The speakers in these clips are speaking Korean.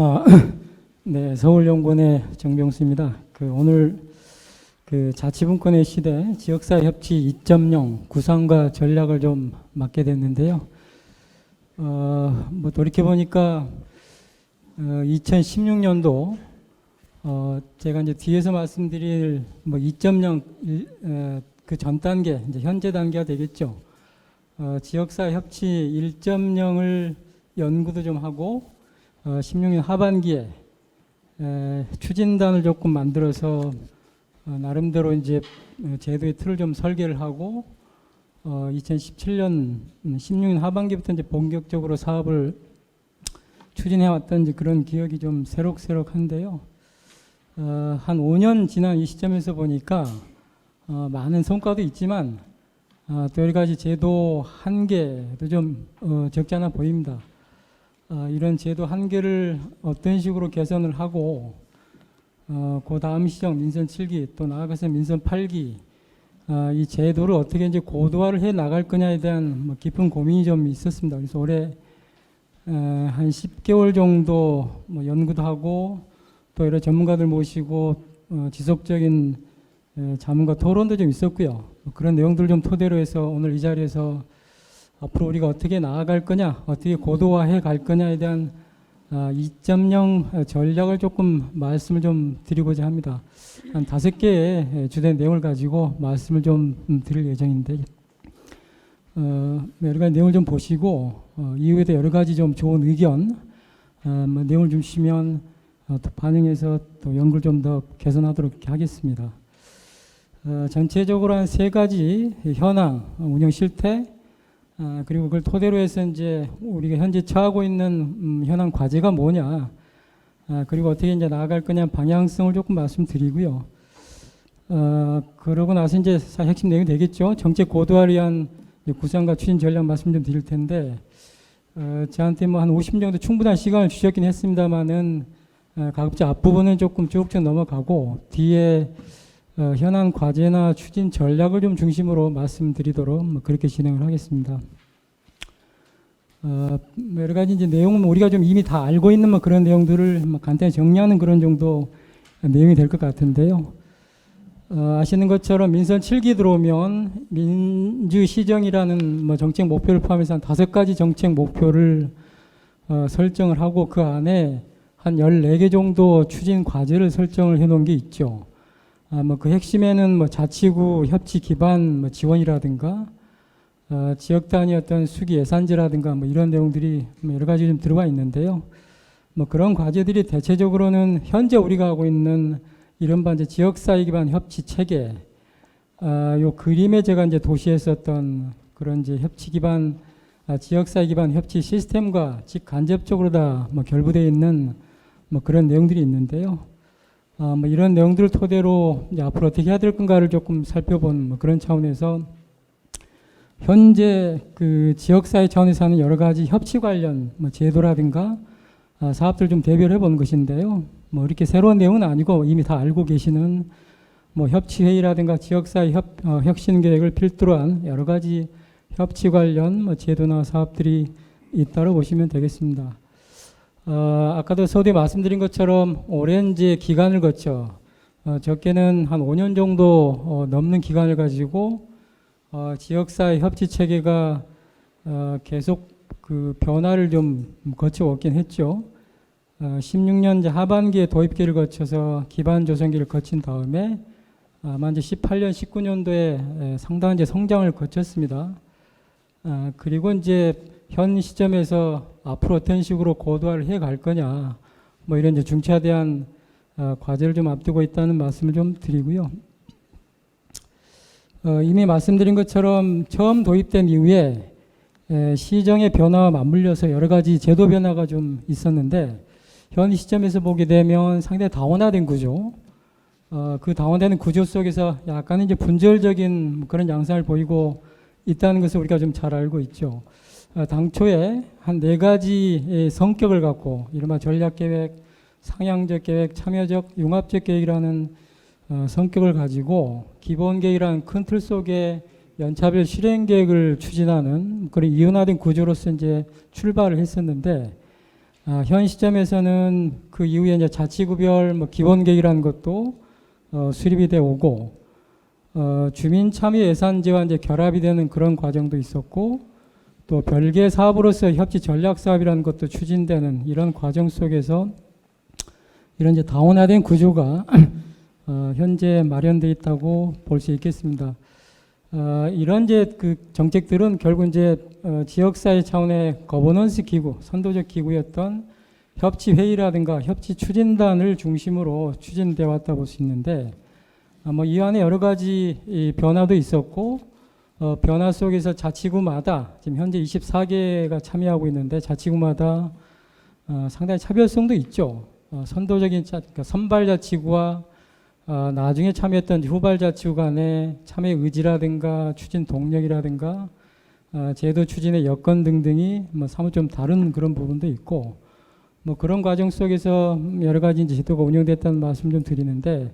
아, 네, 서울연구원의 정병수입니다. 오늘 자치분권의 시대 지역사회 협치 2.0 구상과 전략을 좀 맡게 됐는데요. 돌이켜 보니까 2016년도 제가 이제 뒤에서 말씀드릴 2.0 그 전 단계, 이제 현재 단계가 되겠죠. 지역사회 협치 1.0을 연구도 좀 하고 16년 하반기에 추진단을 조금 만들어서 나름대로 이제 제도의 틀을 좀 설계를 하고 2017년 16년 하반기부터 이제 본격적으로 사업을 추진해 왔던 이제 그런 기억이 좀 새록새록한데요. 한 5년 지난 이 시점에서 보니까 많은 성과도 있지만 또 여러 가지 제도 한계도 좀 적지 않아 보입니다. 이런 제도 한계를 어떤 식으로 개선을 하고 그 다음 시정 민선 7기 또 나아가서 민선 8기 이 제도를 어떻게 이제 고도화를 해 나갈 거냐에 대한 깊은 고민이 좀 있었습니다. 그래서 올해 한 10개월 정도 연구도 하고 또 여러 전문가들 모시고 지속적인 자문과 토론도 좀 있었고요. 그런 내용들을 좀 토대로 해서 오늘 이 자리에서 앞으로 우리가 어떻게 나아갈 거냐, 어떻게 고도화해 갈 거냐에 대한 2.0 전략을 조금 말씀을 좀 드리고자 합니다. 한 5개의 주된 내용을 가지고 말씀을 좀 드릴 예정인데 여러 가지 내용을 좀 보시고 이후에도 여러 가지 좀 좋은 의견 내용을 주시면 또 반영해서 또 연구를 좀 더 개선하도록 하겠습니다. 전체적으로 한 3가지 현황, 운영 실태, 그리고 그걸 토대로 해서 이제 우리가 현재 처하고 있는 현황 과제가 뭐냐, 그리고 어떻게 이제 나아갈 거냐 방향성을 조금 말씀드리고요. 그러고 나서 이제 핵심 내용이 되겠죠. 정책 고도화를 위한 구상과 추진 전략 말씀 좀 드릴 텐데, 저한테 한 50분 정도 충분한 시간을 주셨긴 했습니다만은 가급적 앞부분은 조금 쭉쭉 넘어가고 뒤에 현안 과제나 추진 전략을 좀 중심으로 말씀드리도록 그렇게 진행을 하겠습니다. 여러 가지 이제 내용은 우리가 좀 이미 다 알고 있는 그런 내용들을 간단히 정리하는 그런 정도 내용이 될 것 같은데요. 아시는 것처럼 민선 7기 들어오면 민주시정이라는 정책 목표를 포함해서 한 5가지 정책 목표를 설정을 하고 그 안에 한 14개 정도 추진 과제를 설정을 해 놓은 게 있죠. 그 핵심에는 자치구 협치 기반 지원이라든가 지역 단위 어떤 수기 예산제라든가 이런 내용들이 여러 가지 좀 들어가 있는데요. 그런 과제들이 대체적으로는 현재 우리가 하고 있는 이른바 이제 지역사회 기반 협치 체계, 요 그림에 제가 이제 도시에서 어떤 그런 이제 협치 기반 지역사회 기반 협치 시스템과 직간접적으로 다 결부되어 있는 그런 내용들이 있는데요. 이런 내용들을 토대로 이제 앞으로 어떻게 해야 될 건가를 조금 살펴본 그런 차원에서 현재 그 지역사회 차원에서 하는 여러 가지 협치 관련 제도라든가 사업들 좀 대비를 해본 것인데요. 이렇게 새로운 내용은 아니고 이미 다 알고 계시는 협치회의라든가 지역사회 혁신 계획을 필두로 한 여러 가지 협치 관련 제도나 사업들이 있다고 보시면 되겠습니다. 아까도 서두에 말씀드린 것처럼 오랜 이제 기간을 거쳐 적게는 한 5년 정도 넘는 기간을 가지고 지역사회 협치 체계가 계속 그 변화를 좀 거쳐왔긴 했죠. 16년 이제 하반기에 도입기를 거쳐서 기반 조성기를 거친 다음에 아마 이제 18년, 19년도에 상당한 이제 성장을 거쳤습니다. 그리고 이제 현 시점에서 앞으로 어떤 식으로 고도화를 해 갈 거냐, 이런 이제 중차대한 과제를 좀 앞두고 있다는 말씀을 좀 드리고요. 이미 말씀드린 것처럼 처음 도입된 이후에 시정의 변화와 맞물려서 여러 가지 제도 변화가 좀 있었는데 현 시점에서 보게 되면 상당히 다원화된 구조, 그 다원화되는 구조 속에서 약간 이제 분절적인 그런 양상을 보이고 있다는 것을 우리가 좀 잘 알고 있죠. 당초에 한 4가지의 성격을 갖고 이른바 전략계획, 상향적 계획, 참여적, 융합적 계획이라는 성격을 가지고 기본계획이라는 큰 틀 속에 연차별 실행계획을 추진하는 그런 이원화된 구조로서 이제 출발을 했었는데 현 시점에서는 그 이후에 이제 자치구별 뭐 기본계획이라는 것도 수립이 돼 오고 주민참여예산제와 이제 결합이 되는 그런 과정도 있었고 또 별개 사업으로서 협치 전략 사업이라는 것도 추진되는 이런 과정 속에서 이런 이제 다원화된 구조가 현재 마련돼 있다고 볼 수 있겠습니다. 이런 이제 그 정책들은 결국 이제 지역사회 차원의 거버넌스 기구, 선도적 기구였던 협치회의라든가 협치추진단을 중심으로 추진되어 왔다 볼 수 있는데 뭐 이 안에 여러 가지 이 변화도 있었고 변화 속에서 자치구마다 지금 현재 24개가 참여하고 있는데 자치구마다 상당히 차별성도 있죠. 선도적인 그러니까 선발자치구와 나중에 참여했던 후발자치구 간의 참여 의지라든가 추진 동력이라든가 제도 추진의 여건 등등이 뭐 사뭇 좀 다른 그런 부분도 있고 뭐 그런 과정 속에서 여러 가지 이제 제도가 운영됐다는 말씀 좀 드리는데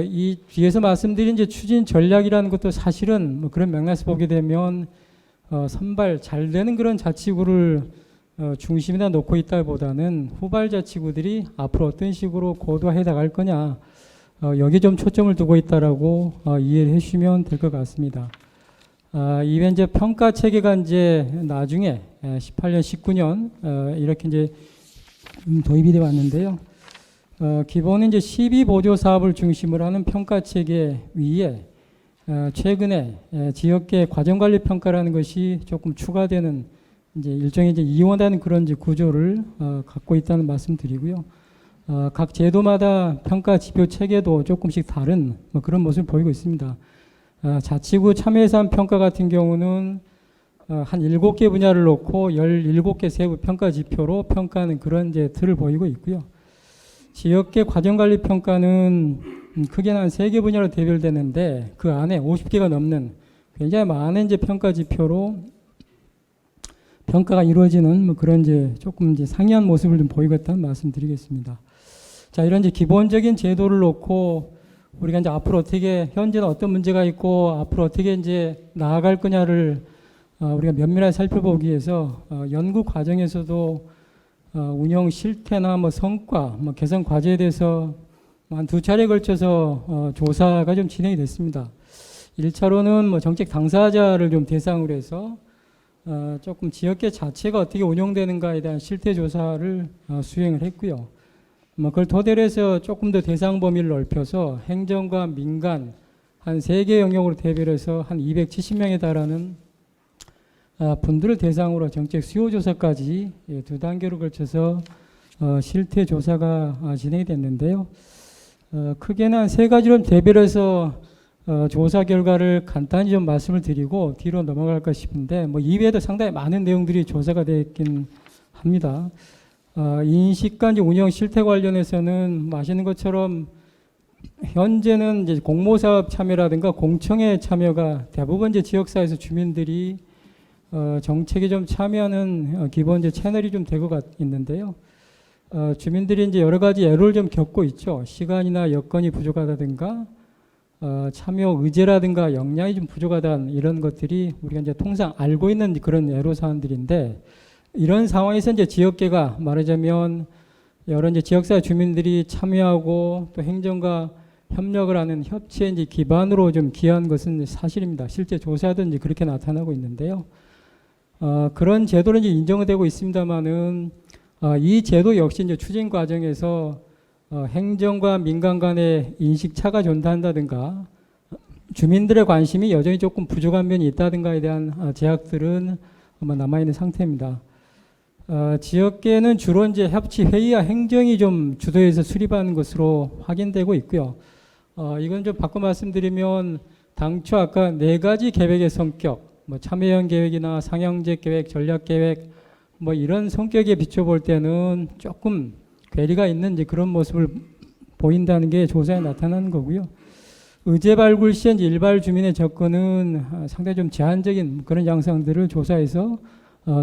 이 뒤에서 말씀드린 이제 추진 전략이라는 것도 사실은 뭐 그런 맥락에서 보게 되면 선발 잘 되는 그런 자치구를 중심에다 놓고 있다기보다는 후발 자치구들이 앞으로 어떤 식으로 고도화해 나갈 거냐 여기에 좀 초점을 두고 있다라고 이해를 해주시면 될 것 같습니다. 이게 이제 평가 체계가 이제 나중에 18년, 19년 이렇게 이제 도입이 되어 왔는데요. 기본은 이제 시비 보조 사업을 중심으로 하는 평가 체계 위에 최근에 지역계 과정관리 평가라는 것이 조금 추가되는 이제 일종의 이제 이원하는 그런 이제 구조를 갖고 있다는 말씀드리고요. 각 제도마다 평가 지표 체계도 조금씩 다른 뭐 그런 모습을 보이고 있습니다. 자치구 참여예산 평가 같은 경우는 한 7개 분야를 놓고 17개 세부 평가 지표로 평가하는 그런 이제 틀을 보이고 있고요. 지역계 과정관리 평가는 크게는 한 3개 분야로 대별되는데 그 안에 50개가 넘는 굉장히 많은 이제 평가 지표로 평가가 이루어지는 뭐 그런 이제 조금 이제 상이한 모습을 좀 보이고 있다는 말씀드리겠습니다. 자, 이런 이제 기본적인 제도를 놓고 우리가 이제 앞으로 어떻게 현재는 어떤 문제가 있고 앞으로 어떻게 이제 나아갈 거냐를 우리가 면밀하게 살펴보기 위해서 연구 과정에서도 운영 실태나 뭐 성과, 뭐 개선 과제에 대해서 한 2차례에 걸쳐서 조사가 좀 진행이 됐습니다. 1차로는 뭐 정책 당사자를 좀 대상으로 해서 조금 지역계 자체가 어떻게 운영되는가에 대한 실태 조사를 수행을 했고요. 뭐 그걸 토대로 해서 조금 더 대상 범위를 넓혀서 행정과 민간 한 3개 영역으로 대별해서 한 270명에 달하는 분들을 대상으로 정책 수요 조사까지 2단계로 걸쳐서 실태 조사가 진행이 됐는데요. 크게는 한 3가지로 대별해서 조사 결과를 간단히 좀 말씀을 드리고 뒤로 넘어갈까 싶은데 뭐 이외에도 상당히 많은 내용들이 조사가 되어 있긴 합니다. 인식과 이제 운영 실태 관련해서는 아시는 것처럼 현재는 이제 공모사업 참여라든가 공청회 참여가 대부분 이제 지역사회에서 주민들이 정책에 좀 참여하는 기본 이제 채널이 좀 되고 있는데요. 주민들이 이제 여러 가지 애로를 좀 겪고 있죠. 시간이나 여건이 부족하다든가 참여 의제라든가 역량이 좀 부족하다는 이런 것들이 우리가 이제 통상 알고 있는 그런 애로 사안들인데 이런 상황에서 이제 지역계가 말하자면 여러 이제 지역사회 주민들이 참여하고 또 행정과 협력을 하는 협치의 이제 기반으로 좀 기여한 것은 사실입니다. 실제 조사든 이제 그렇게 나타나고 있는데요. 그런 제도는 이제 인정되고 있습니다만은 이 제도 역시 이제 추진 과정에서 행정과 민간 간의 인식 차가 존재한다든가 주민들의 관심이 여전히 조금 부족한 면이 있다든가에 대한 제약들은 아마 남아있는 상태입니다. 지역계는 주로 이제 협치 회의와 행정이 좀 주도해서 수립하는 것으로 확인되고 있고요. 이건 좀 바꿔 말씀드리면 당초 아까 4가지 계획의 성격, 뭐 참여형 계획이나 상향제 계획, 전략 계획, 뭐 이런 성격에 비춰볼 때는 조금 괴리가 있는 이제 그런 모습을 보인다는 게 조사에 나타나는 거고요. 의제 발굴 시에 이제 일발 주민의 접근은 상당히 좀 제한적인 그런 양상들을 조사해서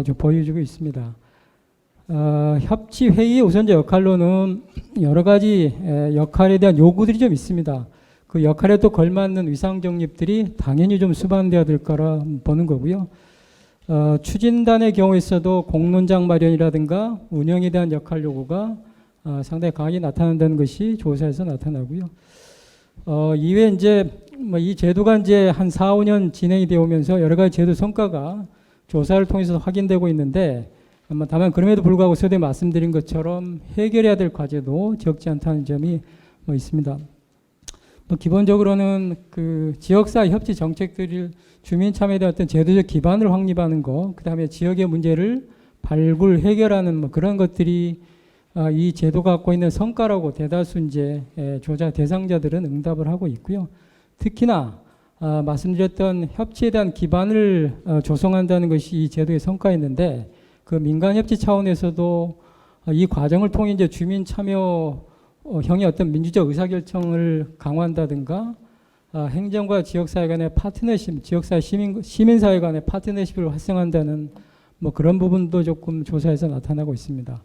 좀 보여주고 있습니다. 협치 회의의 우선적 역할로는 여러 가지 역할에 대한 요구들이 좀 있습니다. 그 역할에 또 걸맞는 위상 정립들이 당연히 좀 수반되어야 될 거라 보는 거고요. 추진단의 경우에 있어도 공론장 마련이라든가 운영에 대한 역할 요구가 상당히 강하게 나타난다는 것이 조사에서 나타나고요. 이외에 이제 뭐 이 제도가 이제 한 4, 5년 진행이 되어 오면서 여러 가지 제도 성과가 조사를 통해서 확인되고 있는데, 다만 그럼에도 불구하고 서두에 말씀드린 것처럼 해결해야 될 과제도 적지 않다는 점이 뭐 있습니다. 기본적으로는 그 지역사회 협치 정책들을 주민 참여에 대한 어떤 제도적 기반을 확립하는 것, 그 다음에 지역의 문제를 발굴 해결하는 뭐 그런 것들이 이 제도가 갖고 있는 성과라고 대다수 이제 조사 대상자들은 응답을 하고 있고요. 특히나 말씀드렸던 협치에 대한 기반을 조성한다는 것이 이 제도의 성과였는데, 그 민간 협치 차원에서도 이 과정을 통해 이제 주민 참여 형의 어떤 민주적 의사결정을 강화한다든가, 행정과 지역사회 간의 파트너십, 지역사회 시민사회 간의 파트너십을 활성화한다는 뭐 그런 부분도 조금 조사에서 나타나고 있습니다.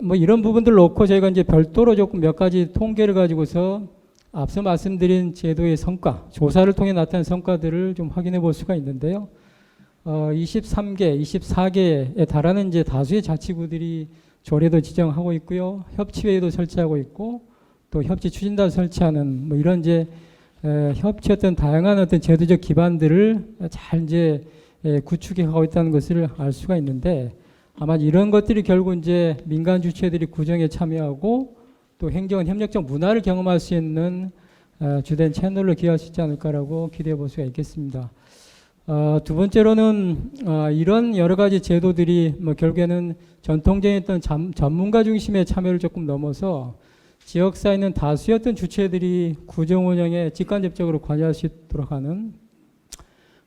뭐 이런 부분들 놓고 저희가 이제 별도로 조금 몇 가지 통계를 가지고서 앞서 말씀드린 제도의 성과, 조사를 통해 나타난 성과들을 좀 확인해 볼 수가 있는데요. 23개, 24개에 달하는 이제 다수의 자치구들이 조례도 지정하고 있고요. 협치회의도 설치하고 있고, 또 협치 추진단을 설치하는 뭐 이런 이제 협치 어떤 다양한 어떤 제도적 기반들을 잘 이제 구축해 가고 있다는 것을 알 수가 있는데, 아마 이런 것들이 결국 이제 민간 주체들이 구정에 참여하고 또 행정은 협력적 문화를 경험할 수 있는 주된 채널로 기여할 수 있지 않을까라고 기대해 볼 수가 있겠습니다. 두 번째로는 이런 여러 가지 제도들이 뭐 결국에는 전통적인 어떤 전문가 중심의 참여를 조금 넘어서 지역사회에 있는 다수의 어떤 주체들이 구정 운영에 직간접적으로 관여할 수 있도록 하는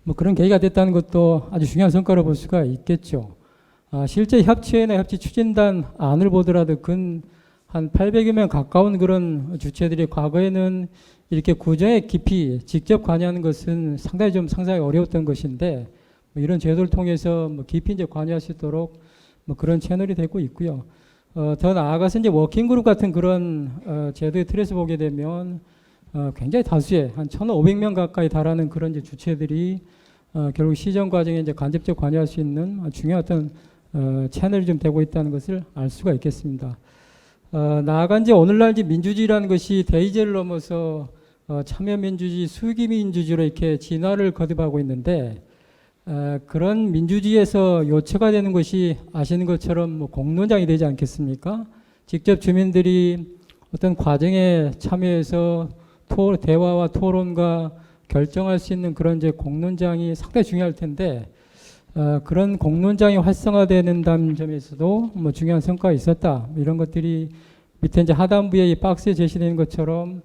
뭐 그런 계기가 됐다는 것도 아주 중요한 성과로 볼 수가 있겠죠. 실제 협치회나 협치 추진단 안을 보더라도 한 800여 명 가까운 그런 주체들이 과거에는 이렇게 구정에 깊이 직접 관여하는 것은 상당히 좀 상상이 어려웠던 것인데, 뭐 이런 제도를 통해서 뭐 깊이 이제 관여할 수 있도록 뭐 그런 채널이 되고 있고요. 더 나아가서 이제 워킹그룹 같은 그런 제도의 틀에서 보게 되면 굉장히 다수의 한 1,500명 가까이 달하는 그런 이제 주체들이 결국 시정 과정에 이제 간접적 관여할 수 있는 중요한 어떤 채널이 좀 되고 있다는 것을 알 수가 있겠습니다. 나아가 이제 오늘날 이제 민주주의라는 것이 대의제를 넘어서 참여민주주의, 수기민주주의로 이렇게 진화를 거듭하고 있는데, 그런 민주주의에서 요체가 되는 것이 아시는 것처럼 뭐 공론장이 되지 않겠습니까? 직접 주민들이 어떤 과정에 참여해서 대화와 토론과 결정할 수 있는 그런 이제 공론장이 상당히 중요할 텐데, 그런 공론장이 활성화되는 점에서도 뭐 중요한 성과가 있었다. 이런 것들이 밑에 이제 하단부에 이 박스에 제시되는 것처럼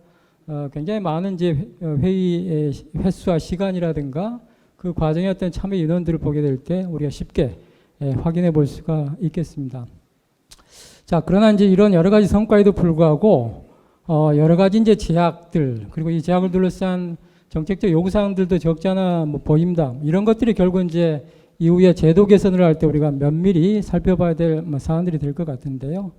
굉장히 많은 이제 회의 횟수와 시간이라든가 그 과정의 어떤 참여 인원들을 보게 될 때 우리가 쉽게 확인해 볼 수가 있겠습니다. 자, 그러나 이제 이런 여러 가지 성과에도 불구하고 여러 가지 이제 제약들, 그리고 이 제약을 둘러싼 정책적 요구사항들도 적지 않아 뭐 보입니다. 이런 것들이 결국 이제 이후에 제도 개선을 할 때 우리가 면밀히 살펴봐야 될 사안들이 될 것 같은데요.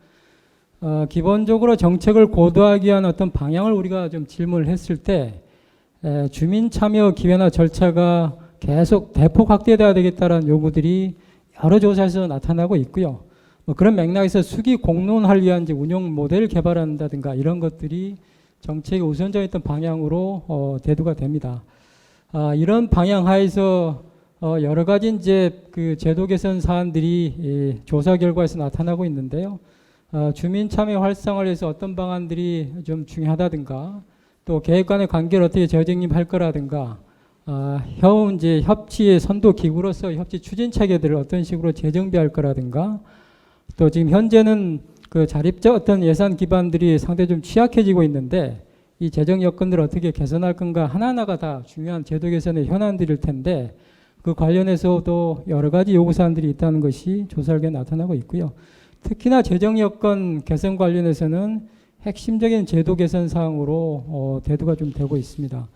기본적으로 정책을 고도화하기 위한 어떤 방향을 우리가 좀 질문을 했을 때 주민 참여 기회나 절차가 계속 대폭 확대돼야 되겠다는 요구들이 여러 조사에서 나타나고 있고요. 뭐 그런 맥락에서 수기 공론화를 위한 이제 운영 모델을 개발한다든가 이런 것들이 정책의 우선적인 방향으로 대두가 됩니다. 이런 방향 하에서 여러 가지 이제 그 제도 개선 사안들이 조사 결과에서 나타나고 있는데요. 주민 참여 활성화를 위해서 어떤 방안들이 좀 중요하다든가, 또 계획 간의 관계를 어떻게 재정립할 거라든가, 향후 이제 협치의 선도 기구로서 협치 추진 체계들을 어떤 식으로 재정비할 거라든가, 또 지금 현재는 그 자립적 어떤 예산 기반들이 상당히 좀 취약해지고 있는데 이 재정 여건들을 어떻게 개선할 건가 하나하나가 다 중요한 제도 개선의 현안들일 텐데, 그 관련해서도 여러 가지 요구사항들이 있다는 것이 조사 결과에 나타나고 있고요. 특히나 재정 여건 개선 관련해서는 핵심적인 제도 개선 사항으로 대두가 좀 되고 있습니다.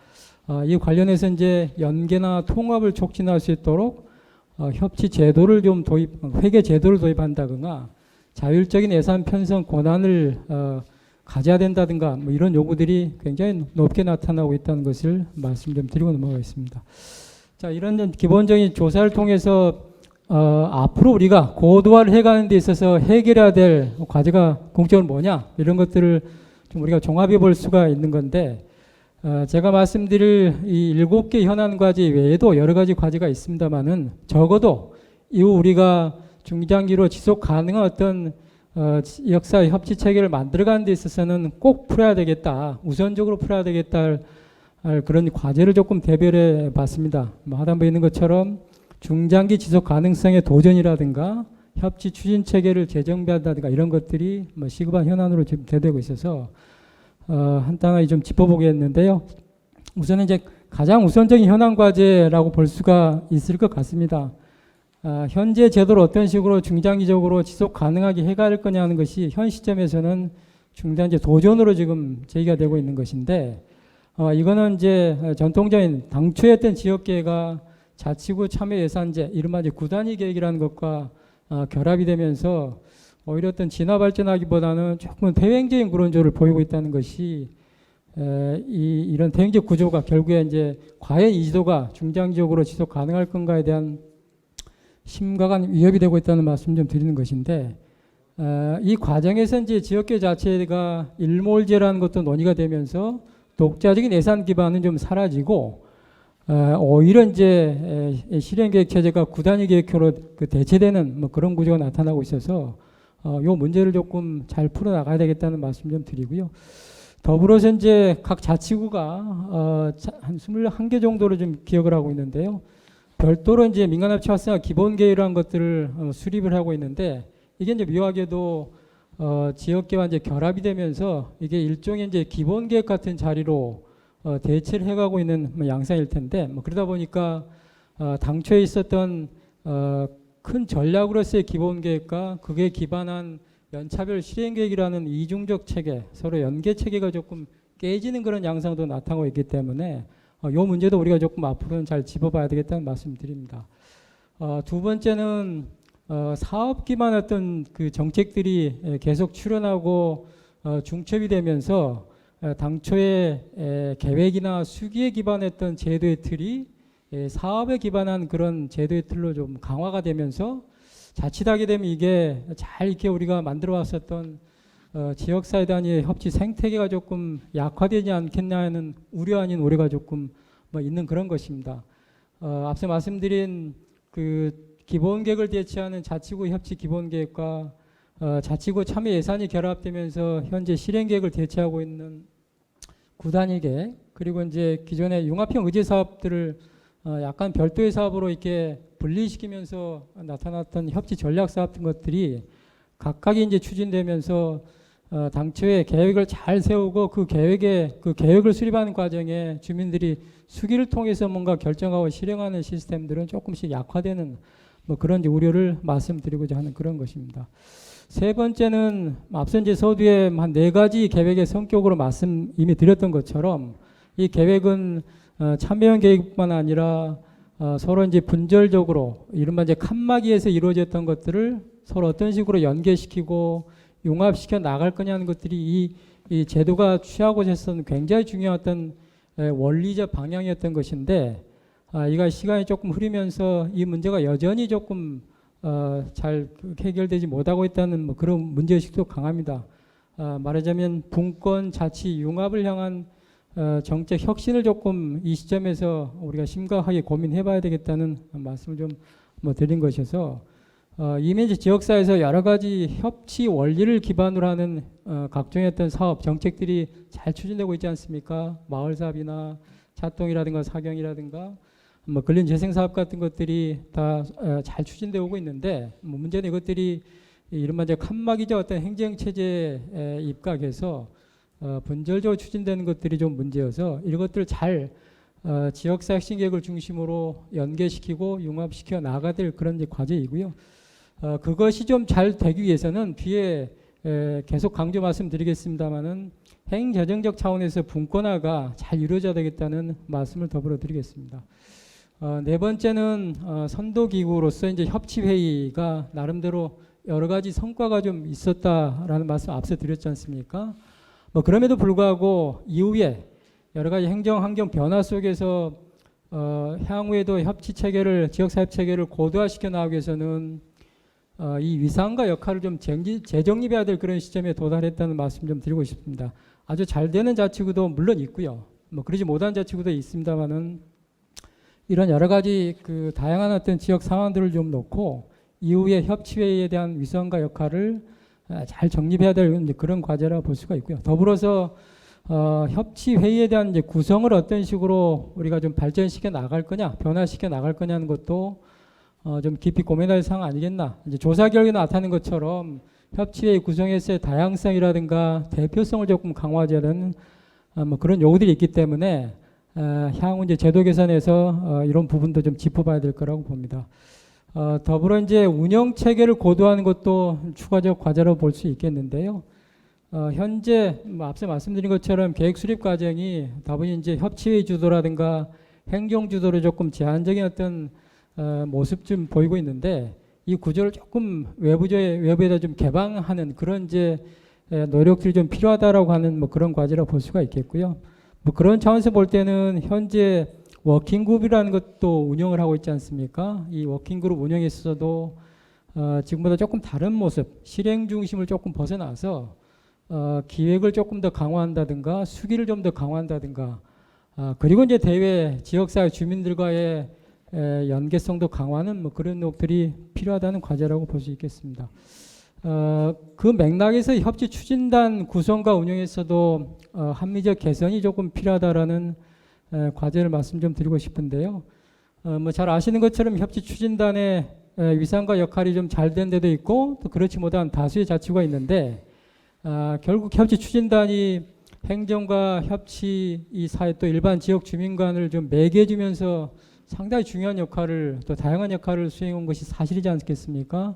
이 관련해서 이제 연계나 통합을 촉진할 수 있도록 협치 제도를 좀 회계 제도를 도입한다거나 자율적인 예산 편성 권한을 가져야 된다든가 뭐 이런 요구들이 굉장히 높게 나타나고 있다는 것을 말씀 좀 드리고 넘어가겠습니다. 자, 이런 기본적인 조사를 통해서 앞으로 우리가 고도화를 해가는 데 있어서 해결해야 될 과제가 공적으로 뭐냐 이런 것들을 좀 우리가 종합해 볼 수가 있는 건데 제가 말씀드릴 이 7개 현안 과제 외에도 여러 가지 과제가 있습니다만은 적어도 이후 우리가 중장기로 지속 가능한 어떤 역사 협치 체계를 만들어가는 데 있어서는 꼭 풀어야 되겠다, 우선적으로 풀어야 되겠다 할 그런 과제를 조금 대별해 봤습니다. 뭐 하단부에 있는 것처럼 중장기 지속 가능성의 도전이라든가 협치 추진 체계를 재정비한다든가 이런 것들이 뭐 시급한 현안으로 지금 대두되고 있어서 한단하게 좀 짚어보겠는데요. 우선은 이제 가장 우선적인 현안 과제라고 볼 수가 있을 것 같습니다. 현재 제도를 어떤 식으로 중장기적으로 지속 가능하게 해갈 거냐는 것이 현 시점에서는 중대한 이제 도전으로 지금 제기가 되고 있는 것인데, 이거는 이제 전통적인 당초에 했던 지역계획과 자치구 참여 예산제, 이른바 이제 구단위 계획이라는 것과 결합이 되면서 오히려 어떤 진화 발전하기보다는 조금 대행적인 구론조를 보이고 있다는 것이 이런 대행적 구조가 결국에 이제 과연 이 지도가 중장기적으로 지속 가능할 건가에 대한 심각한 위협이 되고 있다는 말씀 좀 드리는 것인데, 이 과정에서 이제 지역계 자체가 일몰제라는 것도 논의가 되면서 독자적인 예산 기반은 좀 사라지고 오히려 이제 실행계획 체제가 구단위 계획표로 대체되는 뭐 그런 구조가 나타나고 있어서 요 문제를 조금 잘 풀어 나가야 되겠다는 말씀 좀 드리고요. 더불어서 이제 각 자치구가 한 21개 정도로 좀 기억을 하고 있는데요. 별도로 이제 민간합치 활성화 기본계획이라는 것들을 수립을 하고 있는데, 이게 이제 묘하게도 지역계와 이제 결합이 되면서 이게 일종의 이제 기본계획 같은 자리로 대체를 해가고 있는 양상일 텐데, 뭐 그러다 보니까 당초에 있었던 큰 전략으로서의 기본계획과 그게 기반한 연차별 실행계획이라는 이중적 체계, 서로 연계 체계가 조금 깨지는 그런 양상도 나타나고 있기 때문에 이 문제도 우리가 조금 앞으로는 잘 짚어봐야 되겠다는 말씀드립니다. 두 번째는 사업 기반 어떤 그 정책들이 계속 출현하고 중첩이 되면서 당초에 계획이나 수기에 기반했던 제도의 틀이 사업에 기반한 그런 제도의 틀로 좀 강화가 되면서 자칫하게 되면 이게 잘 이렇게 우리가 만들어 왔었던 지역사회 단위의 협치 생태계가 조금 약화되지 않겠냐는 우려 아닌 우려가 조금 있는 그런 것입니다. 앞서 말씀드린 그 기본계획을 대체하는 자치구 협치 기본계획과 자치구 참여 예산이 결합되면서 현재 실행계획을 대체하고 있는 구단위 계획, 그리고 이제 기존의 융합형 의제 사업들을 약간 별도의 사업으로 이렇게 분리시키면서 나타났던 협치 전략 사업 같은 것들이 각각이 이제 추진되면서 당초에 계획을 잘 세우고 그 계획을 수립하는 과정에 주민들이 수기를 통해서 뭔가 결정하고 실행하는 시스템들은 조금씩 약화되는 뭐 그런 이제 우려를 말씀드리고자 하는 그런 것입니다. 세 번째는 앞서 이제 서두에 한 4가지 계획의 성격으로 말씀 이미 드렸던 것처럼 이 계획은 참여형 계획뿐만 아니라 서로 이제 분절적으로 이른바 이제 칸막이에서 이루어졌던 것들을 서로 어떤 식으로 연계시키고 융합시켜 나갈 거냐는 것들이 이 제도가 취하고자 했던 굉장히 중요한 어떤 원리적 방향이었던 것인데, 이가 시간이 조금 흐르면서 이 문제가 여전히 조금 잘 해결되지 못하고 있다는 뭐 그런 문제의식도 강합니다. 말하자면 분권 자치 융합을 향한 정책 혁신을 조금 이 시점에서 우리가 심각하게 고민해 봐야 되겠다는 말씀을 좀 드린 것이어서, 이미 이제 지역사회에서 여러 가지 협치 원리를 기반으로 하는 각종의 어떤 사업 정책들이 잘 추진되고 있지 않습니까? 마을 사업이나 차동이라든가 사경이라든가 뭐 근린 재생 사업 같은 것들이 다 잘 추진되어 오고 있는데, 뭐 문제는 이것들이 이른바 이제 칸막이적 어떤 행정 체제에 입각해서 분절적으로 추진되는 것들이 좀 문제여서 이것들을 잘 지역사 핵심 계획을 중심으로 연계시키고 융합시켜 나가야 될 그런 이제 과제이고요. 그것이 좀 잘 되기 위해서는 뒤에 계속 강조 말씀드리겠습니다만은 행정적 차원에서 분권화가 잘 이루어져야 되겠다는 말씀을 더불어 드리겠습니다. 네 번째는 선도기구로서 이제 협치회의가 나름대로 여러 가지 성과가 좀 있었다라는 말씀 앞서 드렸지 않습니까? 뭐 그럼에도 불구하고 이후에 여러 가지 행정 환경 변화 속에서 향후에도 협치 체계를 지역사회 체계를 고도화시켜 나가기 위해서는 이 위상과 역할을 좀 재정립해야 될 그런 시점에 도달했다는 말씀 좀 드리고 싶습니다. 아주 잘 되는 자치구도 물론 있고요. 뭐 그러지 못한 자치구도 있습니다만은 이런 여러 가지 그 다양한 어떤 지역 상황들을 좀 놓고 이후에 협치회의에 대한 위상과 역할을 잘 정립해야 될 그런 과제라 볼 수가 있고요. 더불어서 협치회의에 대한 이제 구성을 어떤 식으로 우리가 좀 발전시켜 나갈 거냐, 변화시켜 나갈 거냐는 것도 좀 깊이 고민할 사항 아니겠나. 이제 조사 결과에 나타낸 것처럼 협치회의 구성에서의 다양성이라든가 대표성을 조금 강화해야 되는 뭐 그런 요구들이 있기 때문에 향후 이제 제도 개선에서 이런 부분도 좀 짚어봐야 될 거라고 봅니다. 더불어 이제 운영 체계를 고도화하는 것도 추가적 과제로 볼 수 있겠는데요. 현재 뭐 앞서 말씀드린 것처럼 계획 수립 과정이 다분히 이제 협치회의 주도라든가 행정 주도로 조금 제한적인 어떤 모습 좀 보이고 있는데 이 구조를 조금 외부에다 좀 개방하는 그런 이제 노력들이 좀 필요하다라고 하는 뭐 그런 과제라고 볼 수가 있겠고요. 뭐 그런 차원에서 볼 때는 현재 워킹그룹이라는 것도 운영을 하고 있지 않습니까? 이 워킹그룹 운영에 있어서도 지금보다 조금 다른 모습, 실행 중심을 조금 벗어나서 기획을 조금 더 강화한다든가 수기를 좀 더 강화한다든가 그리고 이제 대외 지역사회 주민들과의 연계성도 강화하는 뭐 그런 노력들이 필요하다는 과제라고 볼 수 있겠습니다. 그 맥락에서 협치 추진단 구성과 운영에서도 합리적 개선이 조금 필요하다라는 과제를 말씀 좀 드리고 싶은데요. 뭐 잘 아시는 것처럼 협치 추진단의 위상과 역할이 좀 잘 된 데도 있고 또 그렇지 못한 다수의 자치구가 있는데 결국 협치 추진단이 행정과 협치 이 사회 또 일반 지역 주민 간을 좀 매개해 주면서 상당히 중요한 역할을 또 다양한 역할을 수행한 것이 사실이지 않겠습니까?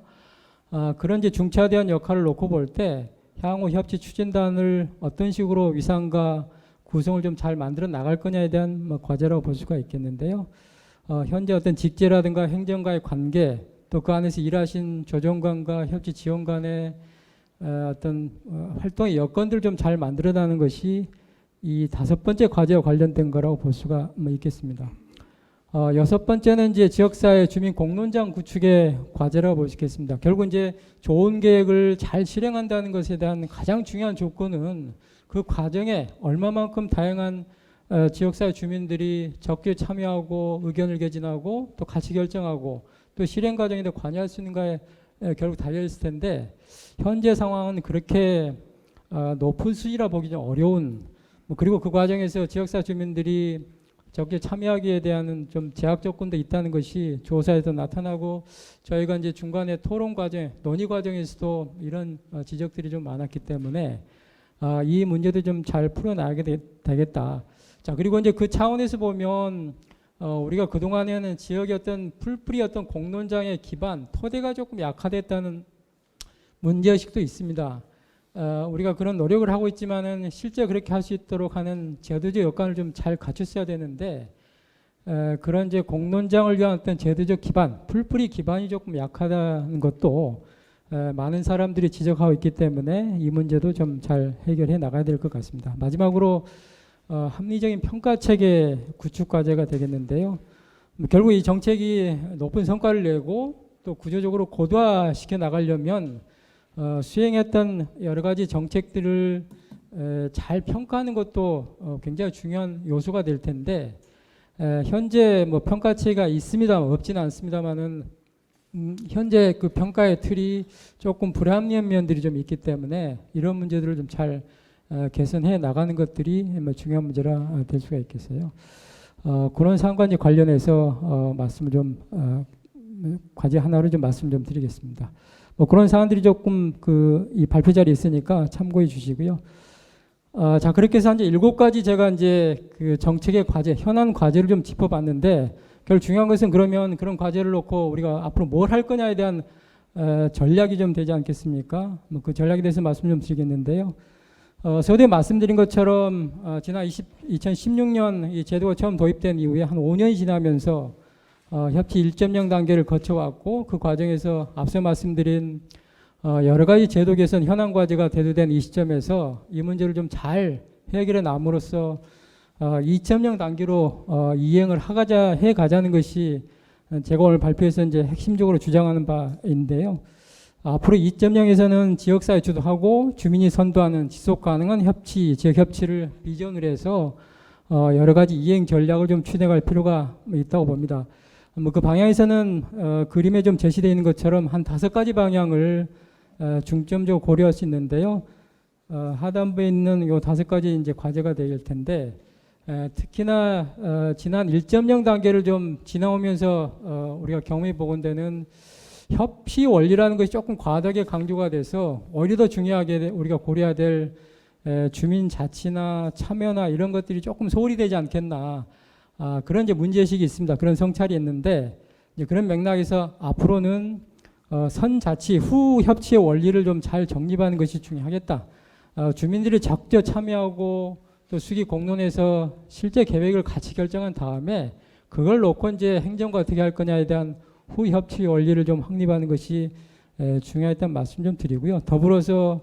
그런 이제 중차대한 역할을 놓고 볼 때 향후 협치 추진단을 어떤 식으로 위상과 구성을 좀 잘 만들어 나갈 거냐에 대한 뭐 과제라고 볼 수가 있겠는데요. 현재 어떤 직제라든가 행정과의 관계 또 그 안에서 일하신 조정관과 협치 지원관의 어떤 활동의 여건들을 좀 잘 만들어 나가는 것이 이 5번째 과제와 관련된 거라고 볼 수가 뭐 있겠습니다. 6번째는 이제 지역사회 주민 공론장 구축의 과제라고 볼 수 있겠습니다. 결국 이제 좋은 계획을 잘 실행한다는 것에 대한 가장 중요한 조건은 그 과정에 얼마만큼 다양한 지역사회 주민들이 적극 참여하고 의견을 개진하고 또 같이 결정하고 또 실행 과정에 관여할 수 있는가에 결국 달려 있을 텐데 현재 상황은 그렇게 높은 수준이라 보기 좀 어려운 뭐 그리고 그 과정에서 지역사회 주민들이 적극 참여하기에 대한 좀 제약 조건도 있다는 것이 조사에서 나타나고 저희가 이제 중간에 토론 과정, 논의 과정에서도 이런 지적들이 좀 많았기 때문에 이 문제도 좀 잘 풀어나가게 되겠다. 자, 그리고 이제 그 차원에서 보면 우리가 그동안에는 지역의 어떤 풀뿌리 어떤 공론장의 기반, 토대가 조금 약화됐다는 문제의식도 있습니다. 우리가 그런 노력을 하고 있지만은 실제 그렇게 할 수 있도록 하는 제도적 여건을 좀 잘 갖췄어야 되는데 그런 이제 공론장을 위한 어떤 제도적 기반, 풀뿌리 기반이 조금 약하다는 것도 많은 사람들이 지적하고 있기 때문에 이 문제도 좀 잘 해결해 나가야 될 것 같습니다. 마지막으로 합리적인 평가 체계 구축 과제가 되겠는데요. 결국 이 정책이 높은 성과를 내고 또 구조적으로 고도화시켜 나가려면 수행했던 여러 가지 정책들을 잘 평가하는 것도 굉장히 중요한 요소가 될 텐데 현재 뭐 평가체가 있습니다. 없지는 않습니다만은 현재 그 평가의 틀이 조금 불합리한 면들이 좀 있기 때문에 이런 문제들을 좀 잘 개선해 나가는 것들이 뭐 중요한 문제라 될 수가 있겠어요. 그런 사안과 관련해서 말씀을 좀 과제 하나로 좀 말씀 좀 드리겠습니다. 뭐 그런 사안들이 조금 이 발표 자리에 있으니까 참고해 주시고요. 자, 그렇게 해서 이제 7가지 제가 이제 그 정책의 과제, 현안 과제를 좀 짚어봤는데 결국 중요한 것은 그러면 그런 과제를 놓고 우리가 앞으로 뭘 할 거냐에 대한 전략이 좀 되지 않겠습니까? 뭐 그 전략에 대해서 말씀 좀 드리겠는데요. 서두에 말씀드린 것처럼 지난 2016년 이 제도가 처음 도입된 이후에 한 5년이 지나면서 협치 1.0 단계를 거쳐왔고 그 과정에서 앞서 말씀드린 여러 가지 제도 개선 현안 과제가 대두된 이 시점에서 이 문제를 좀 잘 해결해 남으로써 2.0 단계로 이행을 해 가자는 것이 제가 오늘 발표에서 이제 핵심적으로 주장하는 바인데요. 앞으로 2.0에서는 지역사회 주도하고 주민이 선도하는 지속 가능한 협치, 지역 협치를 비전으로 해서 여러 가지 이행 전략을 좀 추진할 필요가 있다고 봅니다. 그 방향에서는 그림에 좀 제시되어 있는 것처럼 한 5가지 방향을 중점적으로 고려할 수 있는데요. 하단부에 있는 이 5가지 이제 과제가 될 텐데, 특히나 지난 1.0 단계를 좀 지나오면서 우리가 경험해 보건 되는 협치 원리라는 것이 조금 과하게 강조가 돼서 오히려 더 중요하게 우리가 고려해야 될 주민 자치나 참여나 이런 것들이 조금 소홀히 되지 않겠나, 그런 이제 문제의식이 있습니다. 그런 성찰이 있는데, 이제 그런 맥락에서 앞으로는 선자치 후 협치의 원리를 좀 잘 정립하는 것이 중요하겠다. 주민들이 적극 참여하고 또 수기 공론에서 실제 계획을 같이 결정한 다음에 그걸 놓고 이제 행정과 어떻게 할 거냐에 대한 후 협치 원리를 좀 확립하는 것이 중요했다는 말씀 좀 드리고요. 더불어서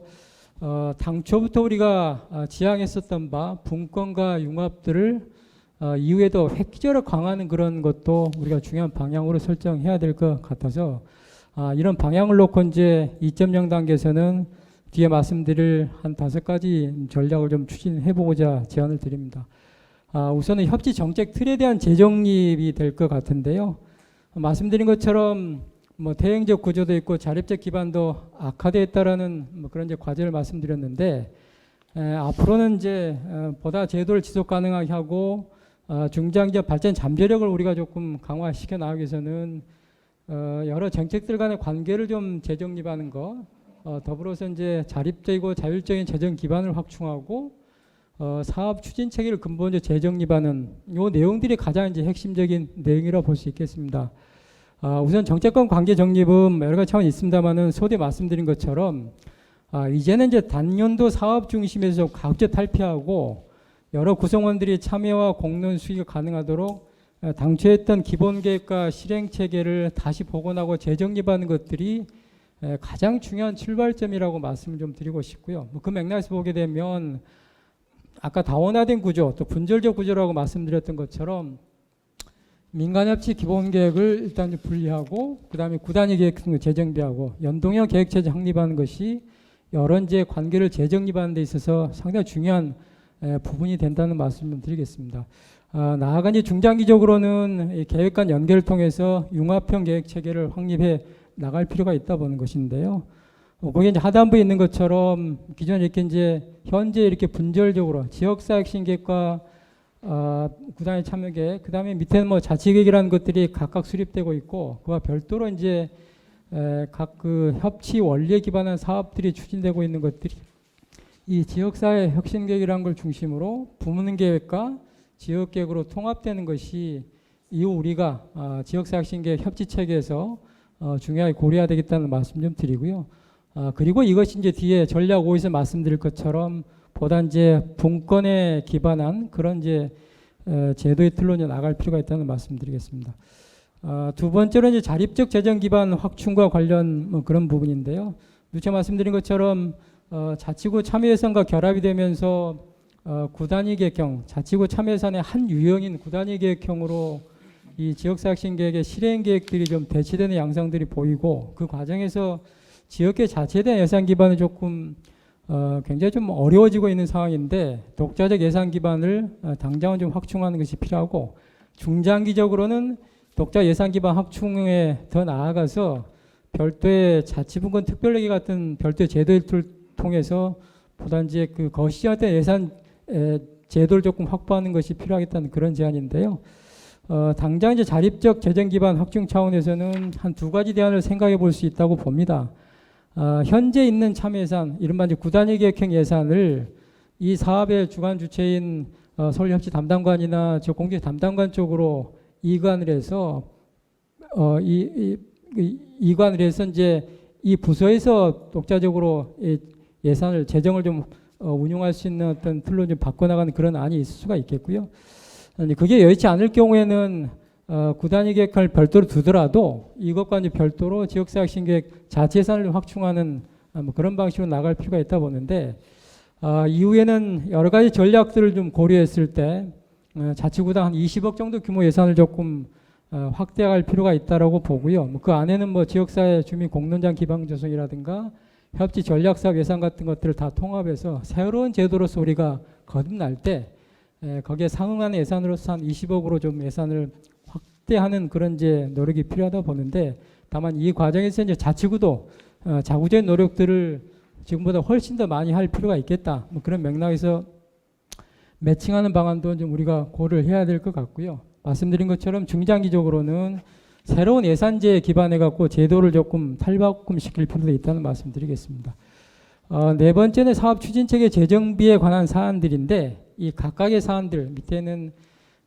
당초부터 우리가 지향했었던 바 분권과 융합들을 이후에도 획기적으로 강화하는 그런 것도 우리가 중요한 방향으로 설정해야 될 것 같아서 이런 방향을 놓고 이제 2.0 단계에서는 뒤에 말씀드릴 한 5가지 전략을 좀 추진해 보고자 제안을 드립니다. 우선은 협치 정책 틀에 대한 재정립이 될 것 같은데요. 말씀드린 것처럼 대행적 구조도 있고 자립적 기반도 악화되었다라는 그런 이제 과제를 말씀드렸는데, 앞으로는 이제 보다 제도를 지속 가능하게 하고 중장기적 발전 잠재력을 우리가 조금 강화시켜 나가기 위해서는 여러 정책들 간의 관계를 좀 재정립하는 것, 더불어서 이제 자립적이고 자율적인 재정 기반을 확충하고 사업 추진 체계를 근본적으로 재정립하는 요 내용들이 가장 이제 핵심적인 내용이라고 볼 수 있겠습니다. 우선 정책권 관계 정립은 여러 가지 차원이 있습니다만은 소대 말씀드린 것처럼 이제는 이제 단년도 사업 중심에서 각자 탈피하고 여러 구성원들이 참여와 공론 수익이 가능하도록 당초 했던 기본 계획과 실행 체계를 다시 복원하고 재정립하는 것들이 가장 중요한 출발점이라고 말씀을 좀 드리고 싶고요. 그 맥락에서 보게 되면 아까 다원화된 구조, 또 분절적 구조라고 말씀드렸던 것처럼 민간협치 기본계획을 일단 분리하고 그 다음에 구단위 계획 재정비하고 연동형 계획체제 확립하는 것이 여러 이제 관계를 재정립하는 데 있어서 상당히 중요한 부분이 된다는 말씀을 드리겠습니다. 나아가 이제 중장기적으로는 이 계획 간 연계를 통해서 융합형 계획체계를 확립해 나갈 필요가 있다 보는 것인데요. 거기 이제 하단부에 있는 것처럼 기존에 이렇게 이제 현재 이렇게 분절적으로 지역사 핵심 계획과 구단위 참여 계획, 그 다음에 밑에는 자치계획이라는 것들이 각각 수립되고 있고 그와 별도로 이제 각 그 협치 원리에 기반한 사업들이 추진되고 있는 것들이 이 지역사회 혁신 계획이라는 걸 중심으로 부문 계획과 지역 계획으로 통합되는 것이 이후 우리가 지역사회 혁신 계획 협치 체계에서 중요하게 고려해야 되겠다는 말씀 좀 드리고요. 그리고 이것이 이제 뒤에 전략 5에서 말씀드릴 것처럼 보다 이제 분권에 기반한 그런 이제 제도의 틀로 이제 나갈 필요가 있다는 말씀드리겠습니다. 두 번째로 이제 자립적 재정 기반 확충과 관련 그런 부분인데요. 누차 말씀드린 것처럼 자치구 참여 예산과 결합이 되면서 구단위 계획형, 자치구 참여 예산의 한 유형인 구단위 계획형으로 이 지역사회혁신 계획의 실행 계획들이 좀 대치되는 양상들이 보이고 그 과정에서 지역계 자체에 대한 예산 기반은 조금 굉장히 좀 어려워지고 있는 상황인데 독자적 예산 기반을 당장은 좀 확충하는 것이 필요하고 중장기적으로는 독자 예산 기반 확충에 더 나아가서 별도의 자치분권 특별회계 같은 별도의 제도를 통해서 보다 이제 그 거시적인 예산 제도를 조금 확보하는 것이 필요하겠다는 그런 제안인데요. 당장 이제 자립적 재정 기반 확충 차원에서는 한 2가지 대안을 생각해 볼 수 있다고 봅니다. 현재 있는 참여 예산, 이른바 이제 구단위 계획형 예산을 이 사업의 주관 주체인 서울협치 담당관이나 저 공직 담당관 쪽으로 이관을 해서 이관을 해서 이제 이 부서에서 독자적으로 예산을 재정을 좀 운용할 수 있는 어떤 틀로 좀 바꿔나가는 그런 안이 있을 수가 있겠고요. 그게 여의치 않을 경우에는 구단위 계획을 별도로 두더라도 이것과 이제 별도로 지역사회혁신 계획 자체 예산을 확충하는 그런 방식으로 나갈 필요가 있다 보는데 이후에는 여러 가지 전략들을 좀 고려했을 때 자치구당 한 20억 정도 규모 예산을 조금 확대할 필요가 있다라고 보고요. 그 안에는 뭐 지역사회 주민 공론장 기반 조성이라든가 협치 전략사업 예산 같은 것들을 다 통합해서 새로운 제도로서 우리가 거듭날 때 거기에 상응하는 예산으로서 한 20억으로 좀 예산을 확대하는 그런 이제 노력이 필요하다 보는데, 다만 이 과정에서 이제 자치구도 자구적인 노력들을 지금보다 훨씬 더 많이 할 필요가 있겠다. 뭐 그런 맥락에서 매칭하는 방안도 좀 우리가 고려를 해야 될 것 같고요. 말씀드린 것처럼 중장기적으로는 새로운 예산제에 기반해 갖고 제도를 조금 탈바꿈시킬 필요도 있다는 말씀드리겠습니다. 네 번째는 사업 추진체계 재정비에 관한 사안들인데, 이 각각의 사안들 밑에는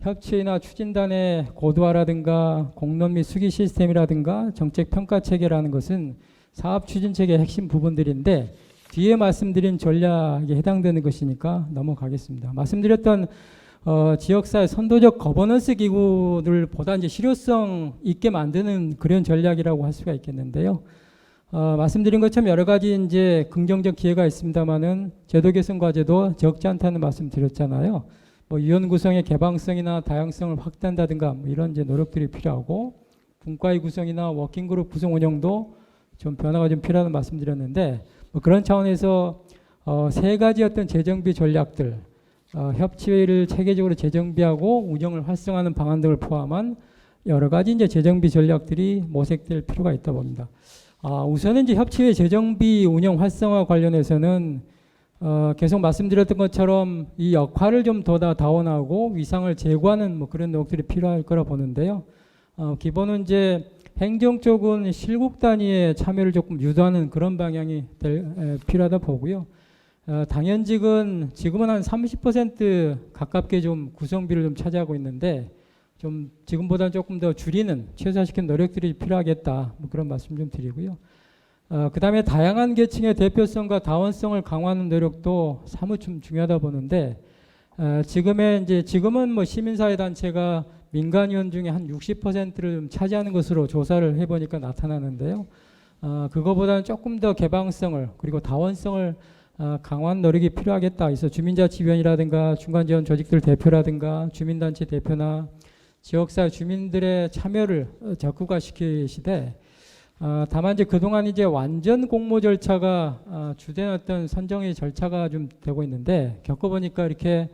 협치나 추진단의 고도화라든가 공론 및 수기 시스템이라든가 정책 평가 체계라는 것은 사업 추진체계의 핵심 부분들인데, 뒤에 말씀드린 전략에 해당되는 것이니까 넘어가겠습니다. 말씀드렸던 지역사회 선도적 거버넌스 기구를 보다 이제 실효성 있게 만드는 그런 전략이라고 할 수가 있겠는데요. 말씀드린 것처럼 여러 가지 이제 긍정적 기회가 있습니다만은 제도 개선 과제도 적지 않다는 말씀 드렸잖아요. 뭐 위원 구성의 개방성이나 다양성을 확대한다든가 뭐 이런 이제 노력들이 필요하고, 분과의 구성이나 워킹그룹 구성 운영도 좀 변화가 좀 필요하다는 말씀드렸는데, 뭐 그런 차원에서 세 가지 어떤 재정비 전략들, 협치회의를 체계적으로 재정비하고 운영을 활성화하는 방안 등을 포함한 여러 가지 이제 재정비 전략들이 모색될 필요가 있다 봅니다. 우선은 이제 협치회 재정비 운영 활성화 관련해서는 계속 말씀드렸던 것처럼 이 역할을 좀 더 다원하고 위상을 제고하는 뭐 그런 노력들이 필요할 거라 보는데요. 기본은 이제 행정 쪽은 실국 단위의 참여를 조금 유도하는 그런 방향이 필요하다 보고요. 당연직은 지금은 한 30% 가깝게 좀 구성비를 좀 차지하고 있는데, 좀 지금보다는 조금 더 줄이는 최소화시키는 노력들이 필요하겠다, 뭐 그런 말씀 좀 드리고요. 그 다음에 다양한 계층의 대표성과 다원성을 강화하는 노력도 사뭇 좀 중요하다 보는데, 지금은 뭐 시민사회 단체가 민간위원 중에 한 60%를 좀 차지하는 것으로 조사를 해보니까 나타나는데요. 그거보다는 조금 더 개방성을 그리고 다원성을 강화한 노력이 필요하겠다. 그래서 주민자치위원이라든가 중간지원 조직들 대표라든가 주민단체 대표나 지역사회 주민들의 참여를 적극화시키시되, 다만 이제 그동안 이제 완전 공모 절차가 주된 어떤 선정의 절차가 좀 되고 있는데, 겪어보니까 이렇게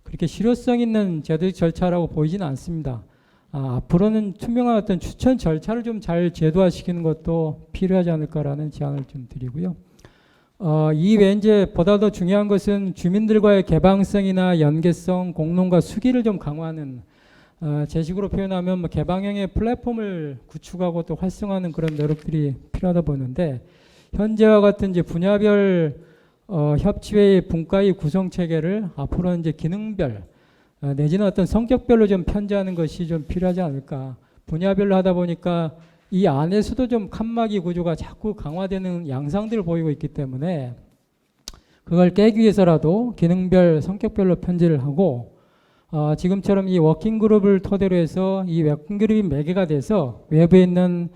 그렇게 실효성 있는 제도적 절차라고 보이지는 않습니다. 앞으로는 투명한 어떤 추천 절차를 좀 잘 제도화시키는 것도 필요하지 않을까라는 제안을 좀 드리고요. 이외에 이제 보다 더 중요한 것은 주민들과의 개방성이나 연계성, 공론과 수기를 좀 강화하는, 제식으로 표현하면 뭐 개방형의 플랫폼을 구축하고 또 활성화하는 그런 노력들이 필요하다 보는데, 현재와 같은 이제 분야별 협치회의 분과의 구성 체계를 앞으로는 이제 기능별 내지는 어떤 성격별로 좀 편제하는 것이 좀 필요하지 않을까. 분야별로 하다 보니까 이 안에서도 좀 칸막이 구조가 자꾸 강화되는 양상들을 보이고 있기 때문에, 그걸 깨기 위해서라도 기능별 성격별로 편제를 하고, 지금처럼 이 워킹그룹을 토대로 해서 이 워킹그룹이 매개가 돼서 외부에 있는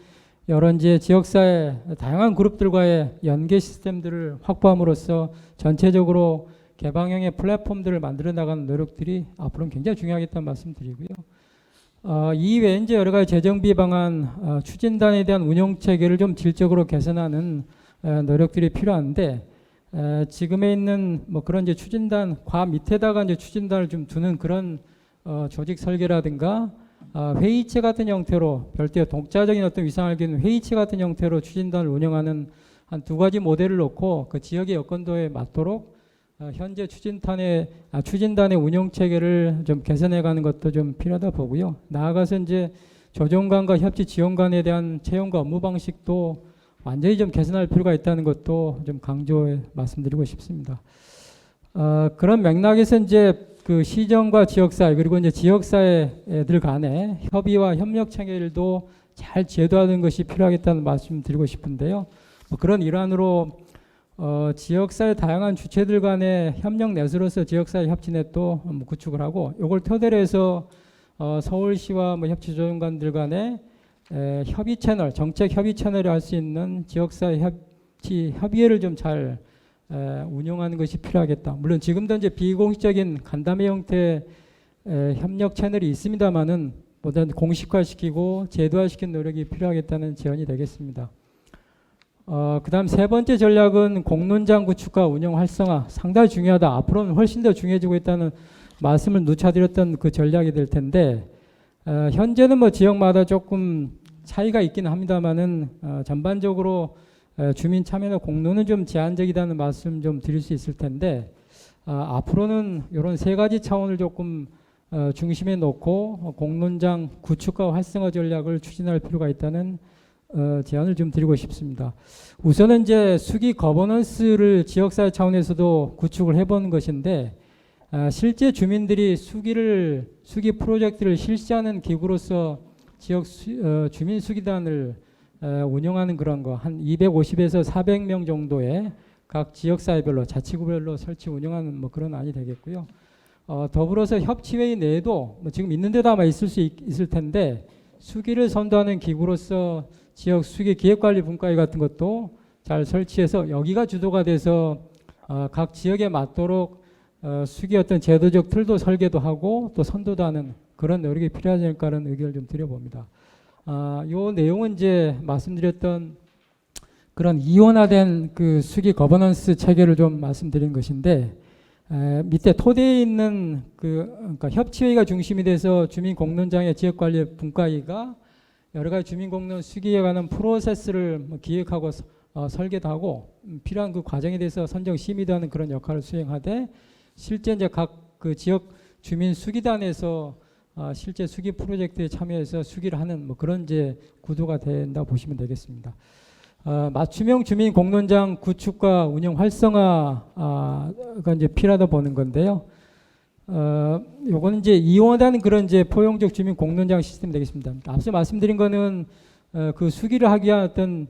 여러 이제 지역사회 다양한 그룹들과의 연계 시스템들을 확보함으로써 전체적으로 개방형의 플랫폼들을 만들어 나가는 노력들이 앞으로는 굉장히 중요하겠다는 말씀 드리고요. 이외에 이제 여러 가지 재정비 방안, 추진단에 대한 운영 체계를 좀 질적으로 개선하는 노력들이 필요한데, 지금에 있는 뭐 그런 이제 추진단 밑에다가 이제 추진단을 좀 두는 그런 조직 설계라든가 회의체 같은 형태로 별도의 독자적인 어떤 위상을 기는 회의체 같은 형태로 추진단을 운영하는 한 두 가지 모델을 놓고 그 지역의 여건도에 맞도록 현재 추진단의 운영 체계를 좀 개선해가는 것도 좀 필요하다 보고요. 나아가서 이제 조정관과 협치 지원관에 대한 채용과 업무 방식도 완전히 좀 개선할 필요가 있다는 것도 좀 강조해 말씀드리고 싶습니다. 그런 맥락에서 이제 그 시정과 지역사회 그리고 이제 지역사회들 간의 협의와 협력 체계도 잘 제도하는 것이 필요하겠다는 말씀 드리고 싶은데요. 뭐 그런 일환으로 지역사회 다양한 주체들 간의 협력 내수로서 지역사회 협치넷도 구축을 하고, 이걸 토대로 해서 서울시와 뭐 협치조정관들 간의 협의 채널, 정책 협의 채널을 할 수 있는 지역사회 협치 협의회를 좀 잘 운영하는 것이 필요하겠다. 물론 지금도 이제 비공식적인 간담회 형태의 협력 채널이 있습니다만은 보다 공식화시키고 제도화시키는 노력이 필요하겠다는 제언이 되겠습니다. 그다음 세 번째 전략은 공론장 구축과 운영 활성화, 상당히 중요하다. 앞으로는 훨씬 더 중요해지고 있다는 말씀을 누차 드렸던 그 전략이 될 텐데, 현재는 뭐 지역마다 조금 차이가 있기는 합니다만은 전반적으로 주민 참여나 공론은 좀 제한적이라는 말씀 좀 드릴 수 있을 텐데, 앞으로는 이런 세 가지 차원을 조금 중심에 놓고 공론장 구축과 활성화 전략을 추진할 필요가 있다는 제안을 좀 드리고 싶습니다. 우선은 이제 수기 거버넌스를 지역사회 차원에서도 구축을 해보는 것인데, 실제 주민들이 수기 프로젝트를 실시하는 기구로서 지역 주민 수기단을 운영하는 그런 거 한 250에서 400명 정도의 각 지역사회별로 자치구별로 설치 운영하는 뭐 그런 안이 되겠고요. 더불어서 협치회의 내에도 뭐 지금 있는 데도 아마 있을 텐데, 수기를 선도하는 기구로서 지역 수기 기획관리 분과회 같은 것도 잘 설치해서 여기가 주도가 돼서 각 지역에 맞도록 수기 어떤 제도적 틀도 설계도 하고 또 선도도 하는 그런 노력이 필요하지 않을까라는 의견을 좀 드려봅니다. 요 내용은 이제 말씀드렸던 그런 이원화된 그 수기 거버넌스 체계를 좀 말씀드린 것인데, 밑에 토대에 있는 그러니까 협치회의가 중심이 돼서 주민공론장의 지역관리 분과회가 여러 가지 주민공론 수기에 관한 프로세스를 뭐 기획하고 설계도 하고 필요한 그 과정에 대해서 선정 심의도 하는 그런 역할을 수행하되, 실제 이제 각 그 지역 주민 수기단에서 실제 수기 프로젝트에 참여해서 수기를 하는 뭐 그런 이제 구도가 된다 보시면 되겠습니다. 맞춤형 주민 공론장 구축과 운영 활성화가 이제 필요하다 보는 건데요. 요거는 이제 이원하는 그런 이제 포용적 주민 공론장 시스템이 되겠습니다. 앞서 말씀드린 거는 그 수기를 하기 위한 어떤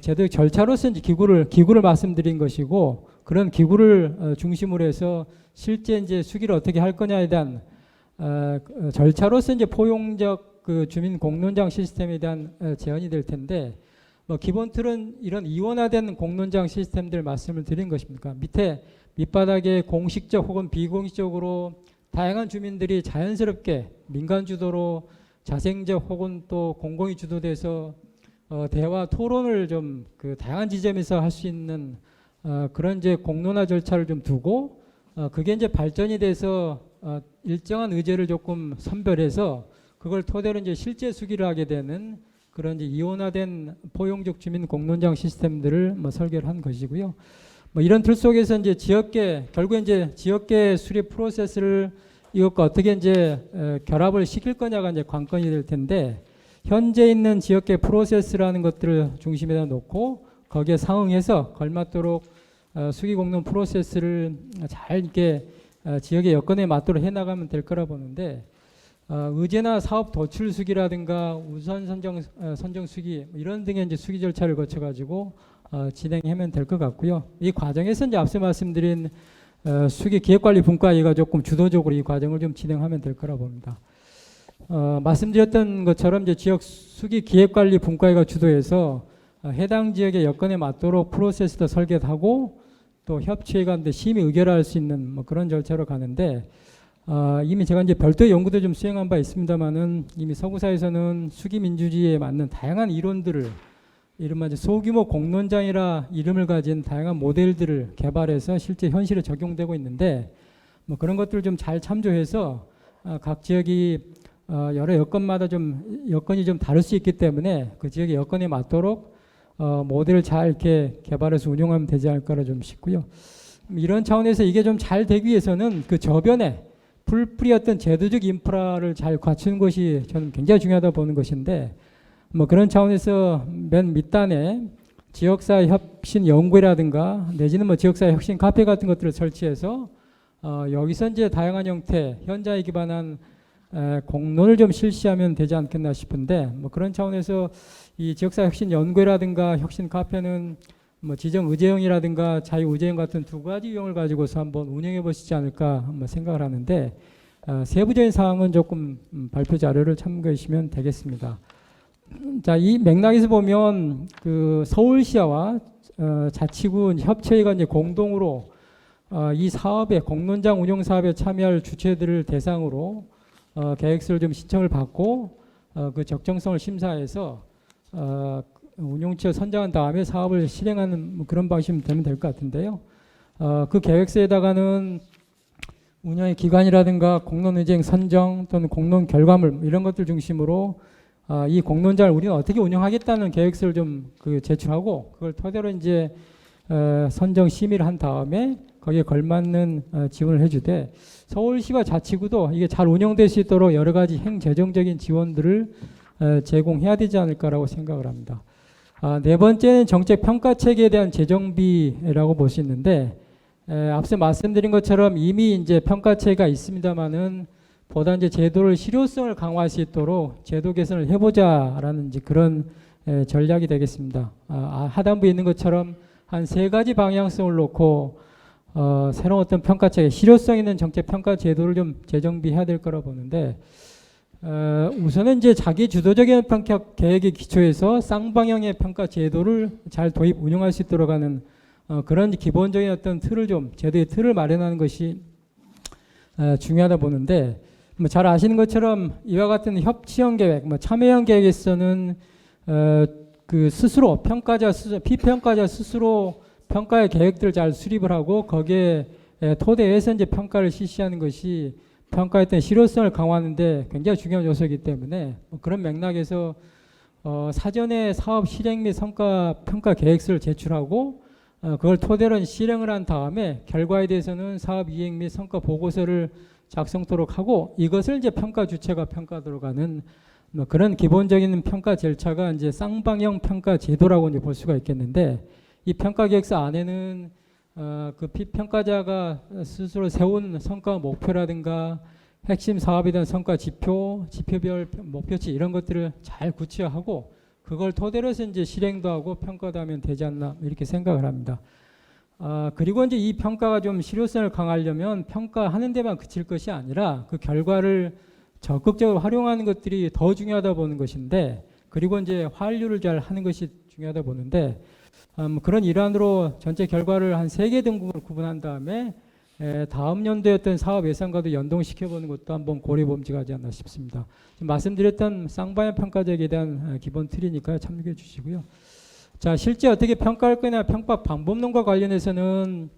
제도의 절차로서 이제 기구를 말씀드린 것이고, 그런 기구를 중심으로 해서 실제 이제 수기를 어떻게 할 거냐에 대한 절차로서 이제 포용적 그 주민 공론장 시스템에 대한 제안이 될 텐데, 뭐 기본 틀은 이런 이원화된 공론장 시스템들 말씀을 드린 것입니까? 밑바닥에 공식적 혹은 비공식적으로 다양한 주민들이 자연스럽게 민간 주도로 자생적 혹은 또 공공이 주도돼서 대화 토론을 좀 그 다양한 지점에서 할 수 있는 그런 이제 공론화 절차를 좀 두고, 그게 이제 발전이 돼서 일정한 의제를 조금 선별해서 그걸 토대로 이제 실제 수기를 하게 되는 그런 이제 이원화된 포용적 주민 공론장 시스템들을 뭐 설계를 한 것이고요. 뭐 이런 틀 속에서 이제 결국에 이제 지역계 수립 프로세스를 이것과 어떻게 이제 결합을 시킬 거냐가 이제 관건이 될 텐데, 현재 있는 지역계 프로세스라는 것들을 중심에다 놓고 거기에 상응해서 걸맞도록 수기 공론 프로세스를 잘 이렇게 지역의 여건에 맞도록 해나가면 될 거라 보는데, 의제나 사업 도출 수기라든가 우선 선정 수기 이런 등의 이제 수기 절차를 거쳐 가지고 진행하면 될 것 같고요. 이 과정에서 이제 앞서 말씀드린 수기 기획관리 분과회가 조금 주도적으로 이 과정을 좀 진행하면 될 거라 봅니다. 말씀드렸던 것처럼 이제 지역 수기 기획관리 분과회가 주도해서 해당 지역의 여건에 맞도록 프로세스도 설계하고 또 협치회가 심의 의결할 수 있는 뭐 그런 절차로 가는데, 이미 제가 이제 별도의 연구도 좀 수행한 바 있습니다만은 이미 서구사에서는 수기 민주주의에 맞는 다양한 이론들을 이른바 이제 소규모 공론장이라 이름을 가진 다양한 모델들을 개발해서 실제 현실에 적용되고 있는데, 뭐 그런 것들을 좀 잘 참조해서 각 지역이 여러 여건마다 좀 여건이 좀 다를 수 있기 때문에 그 지역의 여건에 맞도록 모델을 잘 이렇게 개발해서 운용하면 되지 않을까라 좀 싶고요. 이런 차원에서 이게 좀 잘 되기 위해서는 그 저변에 풀뿌리 어떤 제도적 인프라를 잘 갖추는 것이 저는 굉장히 중요하다 보는 것인데, 뭐 그런 차원에서 맨 밑단에 지역사회 혁신 연구회라든가 내지는 뭐 지역사회 혁신 카페 같은 것들을 설치해서 여기서 이제 다양한 형태 현장에 기반한 공론을 좀 실시하면 되지 않겠나 싶은데, 뭐 그런 차원에서 이 지역사회 혁신 연구회라든가 혁신 카페는 뭐 지정 의제형이라든가 자유 의제형 같은 두 가지 유형을 가지고서 한번 운영해 보시지 않을까 한번 생각을 하는데, 세부적인 사항은 조금 발표 자료를 참고해 주시면 되겠습니다. 자, 이 맥락에서 보면 그 서울시와 자치구 협체회가 이제 공동으로 이 사업에 공론장 운영 사업에 참여할 주체들을 대상으로 계획서를 좀 신청을 받고 그 적정성을 심사해서 운용처 선정한 다음에 사업을 실행하는 뭐 그런 방식이면 되면 될 것 같은데요. 그 계획서에다가는 운영의 기관이라든가 공론 의제행 선정 또는 공론 결과물 이런 것들 중심으로 이 공론장을 우리는 어떻게 운영하겠다는 계획서를 좀 제출하고 그걸 토대로 이제 선정 심의를 한 다음에 거기에 걸맞는 지원을 해주되 서울시와 자치구도 이게 잘 운영될 수 있도록 여러 가지 행재정적인 지원들을 제공해야 되지 않을까라고 생각을 합니다. 네 번째는 정책 평가 체계에 대한 재정비라고 볼 수 있는데 앞서 말씀드린 것처럼 이미 이제 평가 체계가 있습니다만은 보다 이제 제도를 실효성을 강화할 수 있도록 제도 개선을 해보자라는 이제 그런 전략이 되겠습니다. 하단부에 있는 것처럼 한 3가지 방향성을 놓고 새로운 어떤 평가 체계, 실효성 있는 정책 평가 제도를 좀 재정비해야 될 거라 보는데 우선은 이제 자기 주도적인 평가 계획의 기초에서 쌍방향의 평가 제도를 잘 도입 운영할 수 있도록 하는 그런 기본적인 어떤 틀을 좀 제도의 틀을 마련하는 것이 중요하다 보는데 뭐 잘 아시는 것처럼 이와 같은 협치형 계획, 뭐 참여형 계획에서는 그 스스로 평가자 스스로 피평가자 스스로 평가의 계획들을 잘 수립을 하고 거기에 토대에서 이제 평가를 실시하는 것이 평가의 어떤 실효성을 강화하는데 굉장히 중요한 요소이기 때문에 뭐 그런 맥락에서 사전에 사업 실행 및 성과 평가 계획서를 제출하고 그걸 토대로 실행을 한 다음에 결과에 대해서는 사업 이행 및 성과 보고서를 작성토록 하고 이것을 이제 평가 주체가 평가하도록 하는 뭐 그런 기본적인 평가 절차가 이제 쌍방향 평가 제도라고 이제 볼 수가 있겠는데 이 평가 계획서 안에는 그 피평가자가 스스로 세운 성과 목표라든가 핵심 사업에 대한 성과 지표, 지표별 목표치 이런 것들을 잘 구체화하고 그걸 토대로 해서 이제 실행도 하고 평가도 하면 되지 않나 이렇게 생각을 합니다. 그리고 이제 이 평가가 좀 실효성을 강화하려면 평가하는 데만 그칠 것이 아니라 그 결과를 적극적으로 활용하는 것들이 더 중요하다 보는 것인데 그리고 이제 환류를 잘 하는 것이 중요하다 보는데 그런 일환으로 전체 결과를 한 3개 등급으로 구분한 다음에 다음 연도의 어떤 사업 예산과도 연동시켜보는 것도 한번 고려 범지가 하지 않나 싶습니다. 지금 말씀드렸던 쌍방향 평가제에 대한 기본 틀이니까 참고해 주시고요. 자, 실제 어떻게 평가할 거냐 평가 방법론과 관련해서는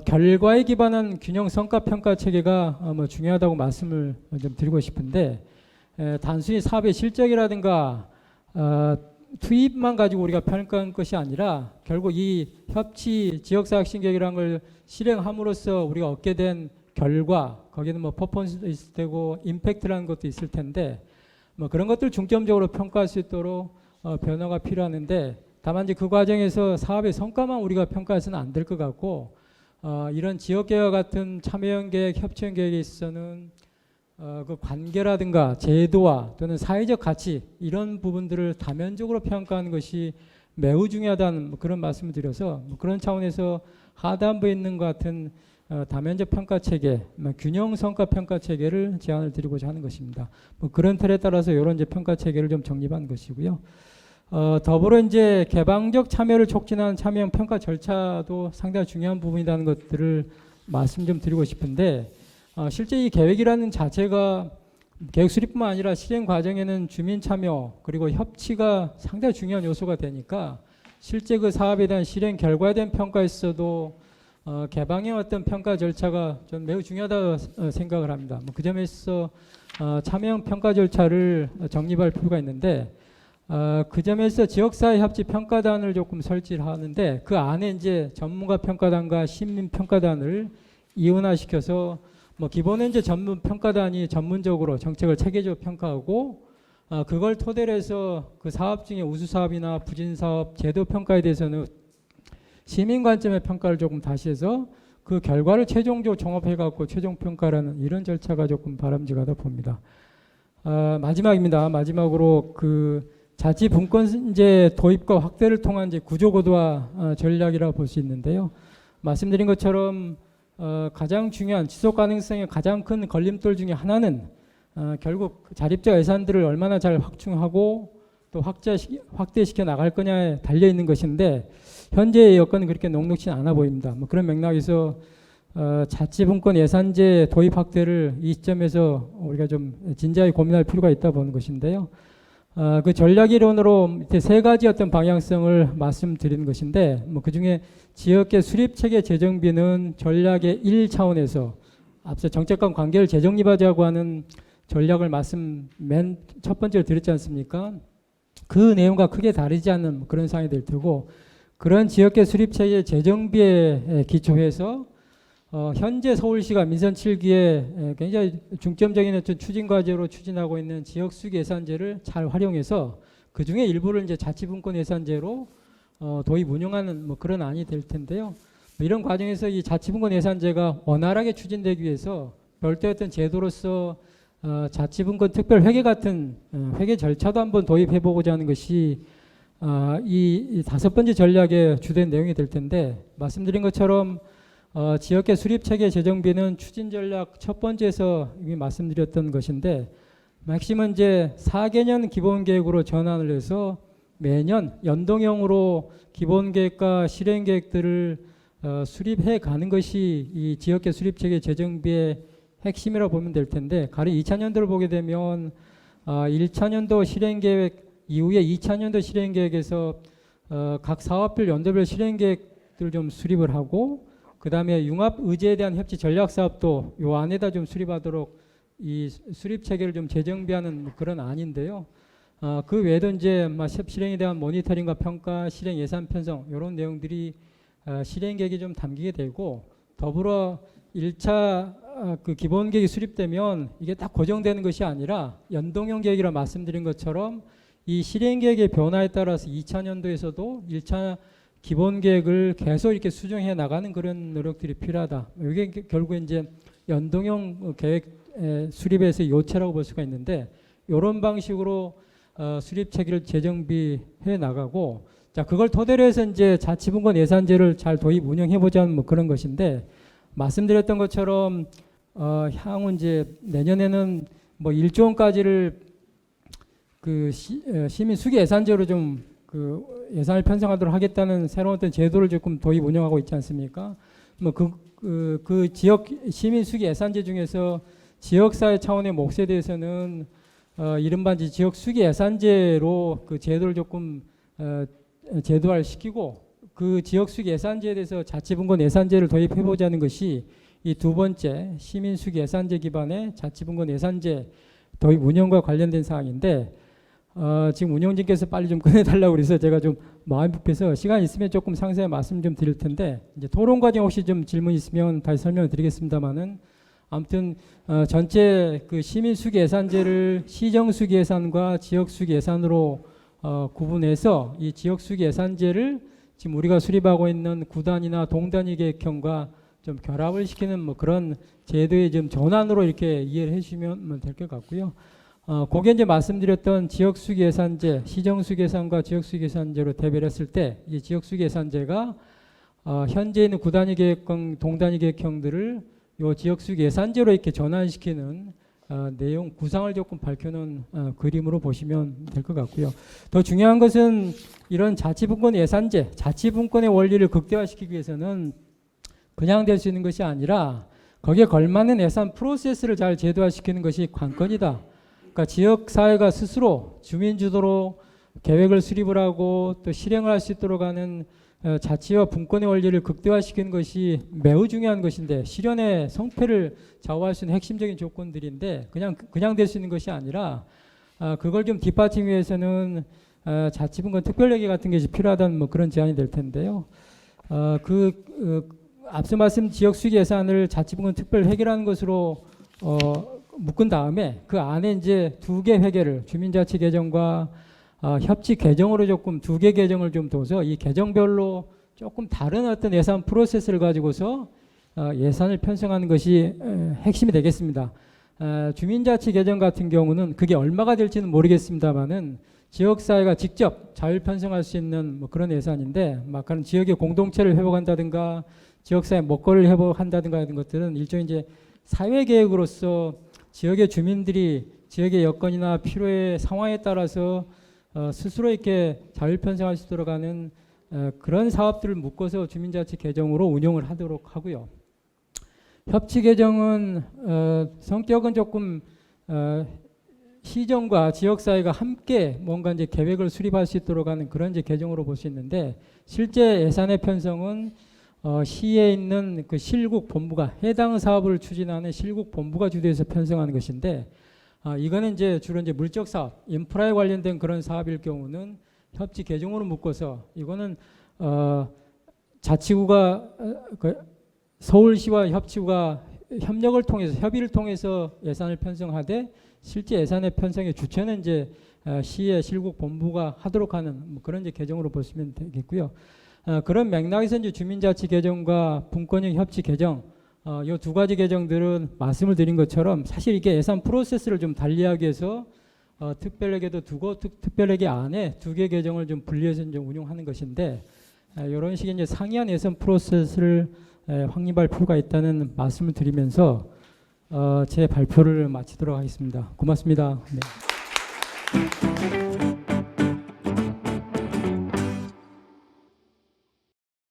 결과에 기반한 균형 성과 평가 체계가 뭐 중요하다고 말씀을 좀 드리고 싶은데 단순히 사업의 실적이라든가 투입만 가지고 우리가 평가하는 것이 아니라 결국 이 협치 지역사회혁신계획이라는 걸 실행함으로써 우리가 얻게 된 결과 거기는 뭐 퍼포먼스도 있을 테고 임팩트라는 것도 있을 텐데 뭐 그런 것들 중점적으로 평가할 수 있도록 변화가 필요하는데 다만 이제 그 과정에서 사업의 성과만 우리가 평가해서는 안 될 것 같고 이런 지역계획과 같은 참여형 계획, 협치형 계획에 있어서는 그 관계라든가 제도와 또는 사회적 가치 이런 부분들을 다면적으로 평가하는 것이 매우 중요하다는 뭐 그런 말씀을 드려서 뭐 그런 차원에서 하단부에 있는 것 같은 다면적 평가 체계, 균형 성과 평가 체계를 제안을 드리고자 하는 것입니다. 뭐 그런 틀에 따라서 이런 이제 평가 체계를 좀 정립한 것이고요. 더불어 이제 개방적 참여를 촉진하는 참여형 평가 절차도 상당히 중요한 부분이라는 것들을 말씀 좀 드리고 싶은데 실제 이 계획이라는 자체가 계획 수립뿐만 아니라 실행 과정에는 주민 참여 그리고 협치가 상당히 중요한 요소가 되니까 실제 그 사업에 대한 실행 결과에 대한 평가에 있어도 개방형 어떤 평가 절차가 좀 매우 중요하다고 생각을 합니다. 뭐 그 점에서 참여형 평가 절차를 정립할 필요가 있는데 그 점에서 지역사회 협치 평가단을 조금 설치를 하는데 그 안에 이제 전문가 평가단과 시민 평가단을 이원화시켜서 뭐 기본은 이제 전문 평가단이 전문적으로 정책을 체계적으로 평가하고 그걸 토대로 해서 그 사업 중에 우수 사업이나 부진 사업 제도 평가에 대해서는 시민 관점의 평가를 조금 다시 해서 그 결과를 최종적으로 종합해 갖고 최종 평가라는 이런 절차가 조금 바람직하다 봅니다. 마지막입니다. 마지막으로 그 자치 분권제 도입과 확대를 통한 이제 구조고도화 전략이라고 볼 수 있는데요. 말씀드린 것처럼 가장 중요한 지속 가능성의 가장 큰 걸림돌 중에 하나는 결국 자립적 예산들을 얼마나 잘 확충하고 또 확대시켜 나갈 거냐에 달려 있는 것인데 현재의 여건은 그렇게 녹록치 않아 보입니다. 뭐 그런 맥락에서 자치분권 예산제 도입 확대를 이 시점에서 우리가 좀 진지하게 고민할 필요가 있다 보는 것인데요. 그 전략이론으로 밑에 세 가지 어떤 방향성을 말씀드리는 것인데, 뭐 그 중에 지역계 수립체계 재정비는 전략의 1차원에서 앞서 정책과 관계를 재정립하자고 하는 전략을 맨 첫 번째로 드렸지 않습니까? 그 내용과 크게 다르지 않는 그런 상황이 될 테고, 그런 지역계 수립체계 재정비에 기초해서 현재 서울시가 민선 7기에 굉장히 중점적인 어떤 추진 과제로 추진하고 있는 지역 수기 예산제를 잘 활용해서 그 중에 일부를 이제 자치분권 예산제로 도입 운영하는 뭐 그런 안이 될 텐데요. 이런 과정에서 이 자치분권 예산제가 원활하게 추진되기 위해서 별도의 어떤 제도로서 자치분권 특별회계 같은 회계 절차도 한번 도입해보고자 하는 것이 이 다섯 번째 전략의 주된 내용이 될 텐데, 말씀드린 것처럼 지역계 수립체계 재정비는 추진 전략 첫 번째에서 이미 말씀드렸던 것인데, 핵심은 이제 4개년 기본계획으로 전환을 해서 매년 연동형으로 기본계획과 실행계획들을 수립해 가는 것이 이 지역계 수립체계 재정비의 핵심이라고 보면 될 텐데, 가령 2000년도를 보게 되면 1차년도 실행계획 이후에 2차년도 실행계획에서 각 사업별 연도별 실행계획들 좀 수립을 하고, 그 다음에 융합의제에 대한 협치 전략사업도 요 안에다 좀 수립하도록 이 수립체계를 좀 재정비하는 그런 안인데요. 그 외에도 이제 실행에 대한 모니터링과 평가, 실행 예산 편성 이런 내용들이 실행계획이 좀 담기게 되고, 더불어 1차 그 기본계획이 수립되면 이게 딱 고정되는 것이 아니라 연동형 계획이라 말씀드린 것처럼 이 실행계획의 변화에 따라서 2차년도에서도 1차 기본계획을 계속 이렇게 수정해 나가는 그런 노력들이 필요하다. 이게 결국 이제 연동형 계획 수립에서 요체라고 볼 수가 있는데, 이런 방식으로 수립 체계를 재정비해 나가고, 자 그걸 토대로 해서 이제 자치분권 예산제를 잘 도입 운영해 보자는 뭐 그런 것인데, 말씀드렸던 것처럼 향후 이제 내년에는 뭐 1조 원까지를 그 시민 수기 예산제로 좀 그 예산을 편성하도록 하겠다는 새로운 어떤 제도를 조금 도입 운영하고 있지 않습니까? 뭐 그 지역 시민 수기 예산제 중에서 지역사회 차원의 몫에 대해서는 이른바 지역 수기 예산제로 그 제도를 조금 제도화를 시키고, 그 지역 수기 예산제에 대해서 자치분권 예산제를 도입해 보자는 것이 이 두 번째 시민 수기 예산제 기반의 자치분권 예산제 도입 운영과 관련된 사항인데, 지금 운영진께서 빨리 좀 끝내달라고 그래서 제가 좀 마음이 급해서 시간 있으면 조금 상세히 말씀 좀 드릴 텐데, 이제 토론 과정 혹시 좀 질문 있으면 다시 설명을 드리겠습니다만은, 아무튼 전체 그 시민 수기 예산제를 시정 수기 예산과 지역 수기 예산으로 구분해서 이 지역 수기 예산제를 지금 우리가 수립하고 있는 구단위나 동단위 계획형과 좀 결합을 시키는 뭐 그런 제도의 좀 전환으로 이렇게 이해를 해주시면 될 것 같고요. 그게 이제 말씀드렸던 지역수기 예산제, 시정수기 예산과 지역수기 예산제로 대별을 했을 때, 이 지역수기 예산제가 현재 있는 구단위 계획형, 동단위 계획형들을 요 지역수기 예산제로 이렇게 전환시키는 내용 구상을 조금 밝혀놓은 그림으로 보시면 될 것 같고요. 더 중요한 것은 이런 자치분권 예산제, 자치분권의 원리를 극대화시키기 위해서는 그냥 될 수 있는 것이 아니라 거기에 걸맞는 예산 프로세스를 잘 제도화시키는 것이 관건이다. 그러니까 지역 사회가 스스로 주민 주도로 계획을 수립을 하고 또 실행을 할 수 있도록 하는 자치와 분권의 원리를 극대화시키는 것이 매우 중요한 것인데, 실현의 성패를 좌우할 수 있는 핵심적인 조건들인데, 그냥 될 수 있는 것이 아니라 그걸 좀 뒷받침하기 위해서는 자치분권 특별회계 같은 것이 필요하다는 뭐 그런 제안이 될 텐데요. 앞서 말씀 지역 수기 예산을 자치분권 특별회계라는 것으로 묶은 다음에 그 안에 이제 두 개 회계를 주민자치 계정과 협치 계정으로 조금 두 개 계정을 좀 둬서 이 계정별로 조금 다른 어떤 예산 프로세스를 가지고서 예산을 편성하는 것이 핵심이 되겠습니다. 주민자치 계정 같은 경우는 그게 얼마가 될지는 모르겠습니다만은 지역사회가 직접 자율 편성할 수 있는 뭐 그런 예산인데, 막 그런 지역의 공동체를 회복한다든가 지역사회 먹거리를 회복한다든가 이런 것들은 일종의 이제 사회계획으로서 지역의 주민들이 지역의 여건이나 필요의 상황에 따라서 스스로 이렇게 자율 편성할 수 있도록 하는 그런 사업들을 묶어서 주민자치 계정으로 운영을 하도록 하고요. 협치 개정은 성격은 조금 시정과 지역사회가 함께 뭔가 이제 계획을 수립할 수 있도록 하는 그런 이제 개정으로 볼 수 있는데, 실제 예산의 편성은 시에 있는 그 실국 본부가, 해당 사업을 추진하는 실국 본부가 주도해서 편성하는 것인데, 이거는 이제 주로 이제 물적 사업, 인프라에 관련된 그런 사업일 경우는 협치 개정으로 묶어서, 이거는 자치구가 서울시와 협치구가 협력을 통해서, 협의를 통해서 예산을 편성하되, 실제 예산의 편성의 주체는 이제 시의 실국 본부가 하도록 하는 뭐 그런 이제 개정으로 보시면 되겠고요. 그런 맥락에서 이제 주민자치 개정과 분권형 협치 개정, 이 두 가지 개정들은 말씀을 드린 것처럼 사실 이게 예산 프로세스를 좀 달리하기 위해서 특별회계도 두고 특별회계 안에 두 개 개정을 좀 분리해서 이제 운용하는 것인데, 이런 식의 이제 상이한 예산 프로세스를 확립할 필요가 있다는 말씀을 드리면서 제 발표를 마치도록 하겠습니다. 고맙습니다. 네.